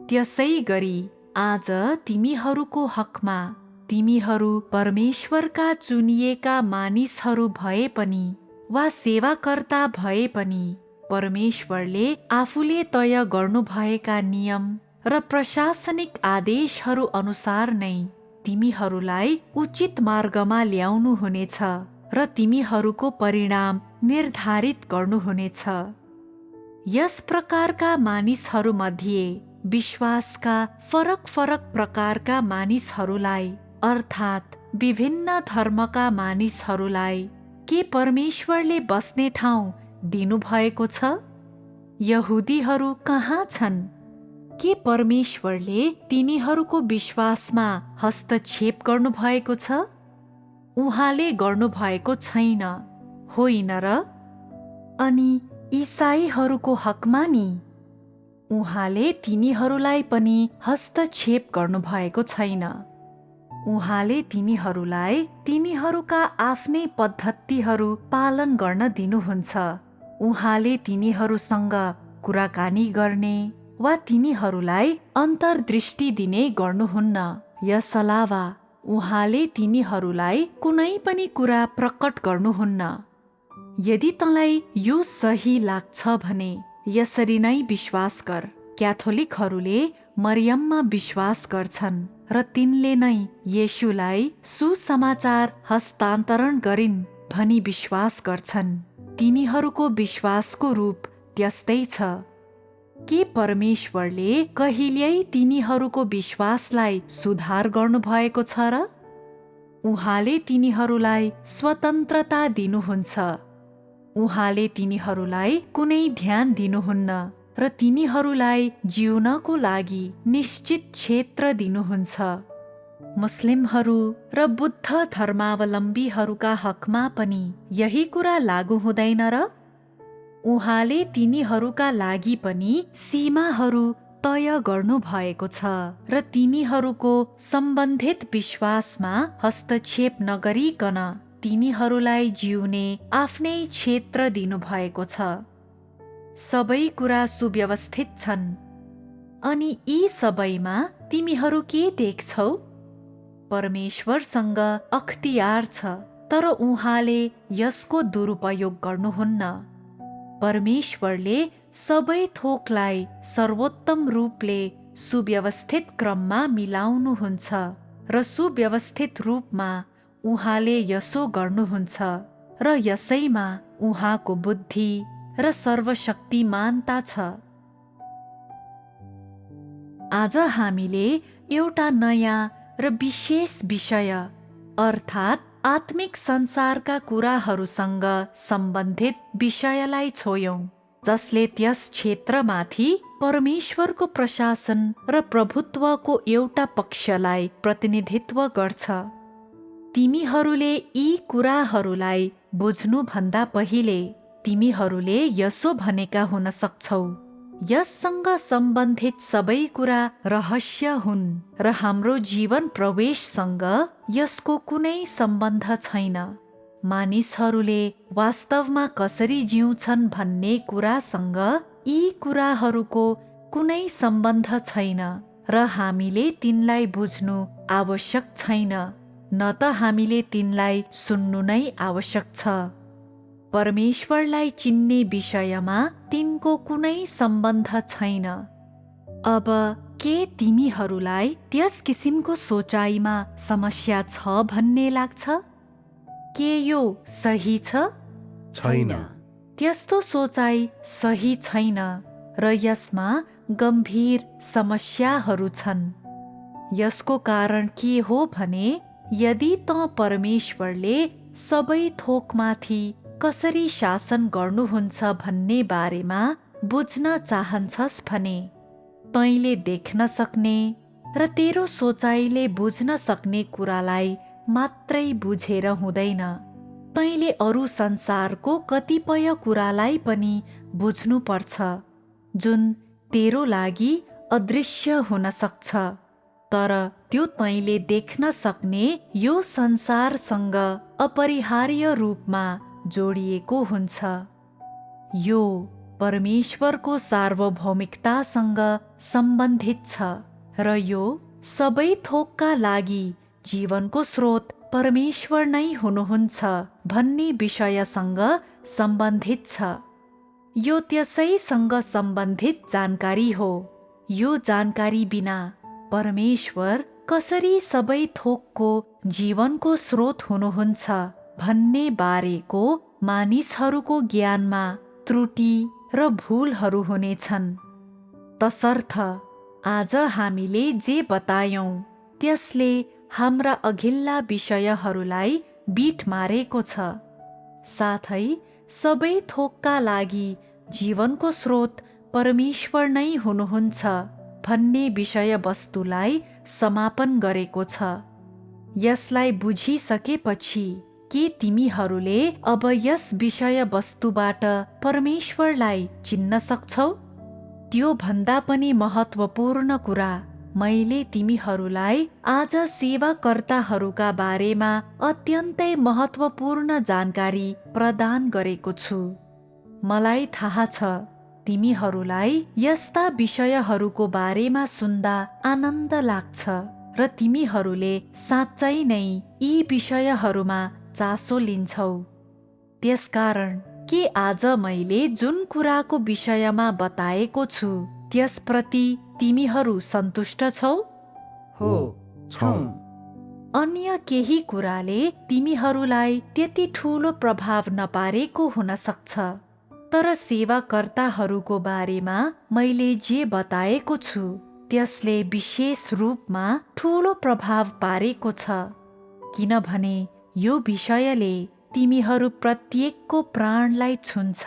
त्यसै गरी आज तिमीहरूको हकमा तिमीहरू परमेश्वरका चुनिएका मानिसहरू भए पनि वा सेवाकर्ता भए पनि परमेश्वरले आफूले तय गर्नुभएका नियम र प्रशासनिक आदेशहरू अनुसार नै तिमीहरूलाई उचित मार्गमा ल्याउनुहुनेछ र तिमीहरूको परिणाम निर्धारित गर्नुहुनेछ। यस प्रकारका मानिसहरूमध्ये विश्वासका फरक फरक प्रकारका मानिसहरूलाई अर्थात् विभिन्न धर्मका मानिसहरूलाई के परमेश्वरले बस्ने ठाउँ दिनुभएको छ? यहुदीहरू कहाँ छन्? के परमेश्वरले तिनीहरूको विश्वासमा हस्तक्षेप गर्नुभएको छ? उहाँले गर्नुभएको छैन, होइन र? अनि इसाईहरूको हकमा नि उहाँले तिनीहरूलाई पनि हस्तक्षेप गर्नुभएको छैन। उहाँले तिनीहरूलाई तिनीहरूका आफ्नै पद्धतिहरू पालन गर्न दिनुहुन्छ। उहाँले तिनीहरूसँग कुराकानी गर्ने वा तिनीहरूलाई अन्तर्दृष्टि दिने गर्नुहुन्न। यस अलावा उहाँले तिनीहरूलाई कुनै पनि कुरा प्रकट गर्नुहुन्न। यदि तँलाई यो सही लाग्छ भने यसरी नै विश्वास गर। क्याथोलिकहरूले मरियममा विश्वास गर्छन् र तिनले नै येशूलाई सुसमाचार हस्तान्तरण गरिन् भनी विश्वास गर्छन्। तिनीहरूको विश्वासको रूप त्यस्तै छ। के परमेश्वरले कहिल्यै तिनीहरूको विश्वासलाई सुधार गर्नुभएको छ र? उहाँले तिनीहरूलाई स्वतन्त्रता दिनुहुन्छ। उहाँले तिनीहरूलाई कुनै ध्यान दिनुहुन्न र तिनीहरूलाई जिउनको लागि निश्चित क्षेत्र दिनुहुन्छ। मुस्लिमहरू र बुद्ध धर्मावलम्बीहरूका हकमा पनि यही कुरा लागू हुँदैन र? उहाँले तिनीहरूका लागि पनि सीमाहरू तय गर्नु भएको छ र तिनीहरूको सम्बन्धित विश्वासमा हस्तक्षेप नगरिकन तिनीहरूलाई जिउने आफ्नै क्षेत्र दिनुभएको छ। सबै कुरा सुव्यवस्थित छन्। अनि यी सबैमा तिमीहरू के देख्छौ? परमेश्वरसँग अख्तियार छ, तर उहाँले यसको दुरुपयोग गर्नुहुन्न। परमेश्वरले सबै थोकलाई सर्वोत्तम रूपले सुव्यवस्थित क्रममा मिलाउनुहुन्छ र सुव्यवस्थित रूपमा उहाँले यसो गर्नुहुन्छ र यसैमा उहाँको बुद्धि र सर्वशक्तिमानता छ। आज हामीले एउटा नयाँ र विशेष विषय अर्थात् आत्मिक संसारका कुराहरूसँग सम्बन्धित विषयलाई छोयौं, जसले त्यस क्षेत्रमाथि परमेश्वरको प्रशासन र प्रभुत्वको एउटा पक्षलाई प्रतिनिधित्व गर्छ। तिमीहरूले यी कुराहरूलाई बुझ्नुभन्दा पहिले तिमीहरूले यसो भनेका हुन सक्छौ, यससँग सम्बन्धित सबै कुरा रहस्य हुन् र हाम्रो जीवन प्रवेशसँग यसको कुनै सम्बन्ध छैन। मानिसहरूले वास्तवमा कसरी जिउँछन् भन्ने कुरासँग यी कुराहरूको कुनै सम्बन्ध छैन र हामीले तिनलाई बुझ्नु आवश्यक छैन, न त हामीले तिनलाई सुन्नु नै आवश्यक छ। परमेश्वरलाई चिन्ने विषयमा तिनको कुनै सम्बन्ध छैन। अब के तिमीहरूलाई त्यस किसिमको सोचाइमा समस्या छ भन्ने लाग्छ? के यो सही छ? छैन। त्यस्तो सोचाइ सही छैन र यसमा गम्भीर समस्याहरू छन्। यसको कारण के हो भने यदि तँ परमेश्वरले सबै थोकमाथि कसरी शासन गर्नुहुन्छ भन्ने बारेमा बुझ्न चाहन्छस् भने तैँले देख्न सक्ने र तेरो सोचाइले बुझ्न सक्ने कुरालाई मात्रै बुझेर हुँदैन। तैँले अरू संसारको कतिपय कुरालाई पनि बुझ्नुपर्छ जुन तेरो लागि अदृश्य हुन सक्छ, तर त्यो तैँले देख्न सक्ने यो संसारसँग अपरिहार्य रूपमा जोडिएको हुन्छ। यो परमेश्वरको सार्वभौमिकतासँग सम्बन्धित छ र यो सबै थोकका लागि जीवनको स्रोत परमेश्वर नै हुनुहुन्छ भन्ने विषयसँग सम्बन्धित छ। यो त्यसैसँग सम्बन्धित जानकारी हो। यो जानकारी बिना परमेश्वर कसरी सबै थोकको जीवनको स्रोत हुनुहुन्छ भन्ने बारेको मानिसहरूको ज्ञानमा त्रुटि र भूलहरू हुनेछन्। तसर्थ आज हामीले जे बतायौं त्यसले हाम्रा अघिल्ला विषयहरूलाई बीट मारेको छ। साथै सबै थोकका लागि जीवनको स्रोत परमेश्वर नै हुनुहुन्छ भन्ने विषयवस्तुलाई समापन गरेको छ। यसलाई बुझिसकेपछि के तिमीहरूले अब यस विषयवस्तुबाट परमेश्वरलाई चिन्न सक्छौ? त्यो भन्दा पनि महत्त्वपूर्ण कुरा, मैले तिमीहरूलाई आज सेवाकर्ताहरूका बारेमा अत्यन्तै महत्त्वपूर्ण जानकारी प्रदान गरेको छु। मलाई थाहा छ तिमीहरूलाई यस्ता विषयहरूको बारेमा सुन्दा आनन्द लाग्छ र तिमीहरूले साँच्चै नै यी विषयहरूमा चासो लिन्छौ। त्यसकारण के आज मैले जुन कुराको विषयमा बताएको छु त्यसप्रति तिमीहरू सन्तुष्ट छौ? हो, छौं। अन्य केही कुराले तिमीहरूलाई त्यति ठूलो प्रभाव नपारेको हुन सक्छ, तर सेवाकर्ताहरूको बारेमा मैले जे बताएको छु त्यसले विशेष रूपमा ठूलो प्रभाव पारेको छ, किनभने यो विषयले तिमीहरू प्रत्येकको प्राणलाई छुन्छ।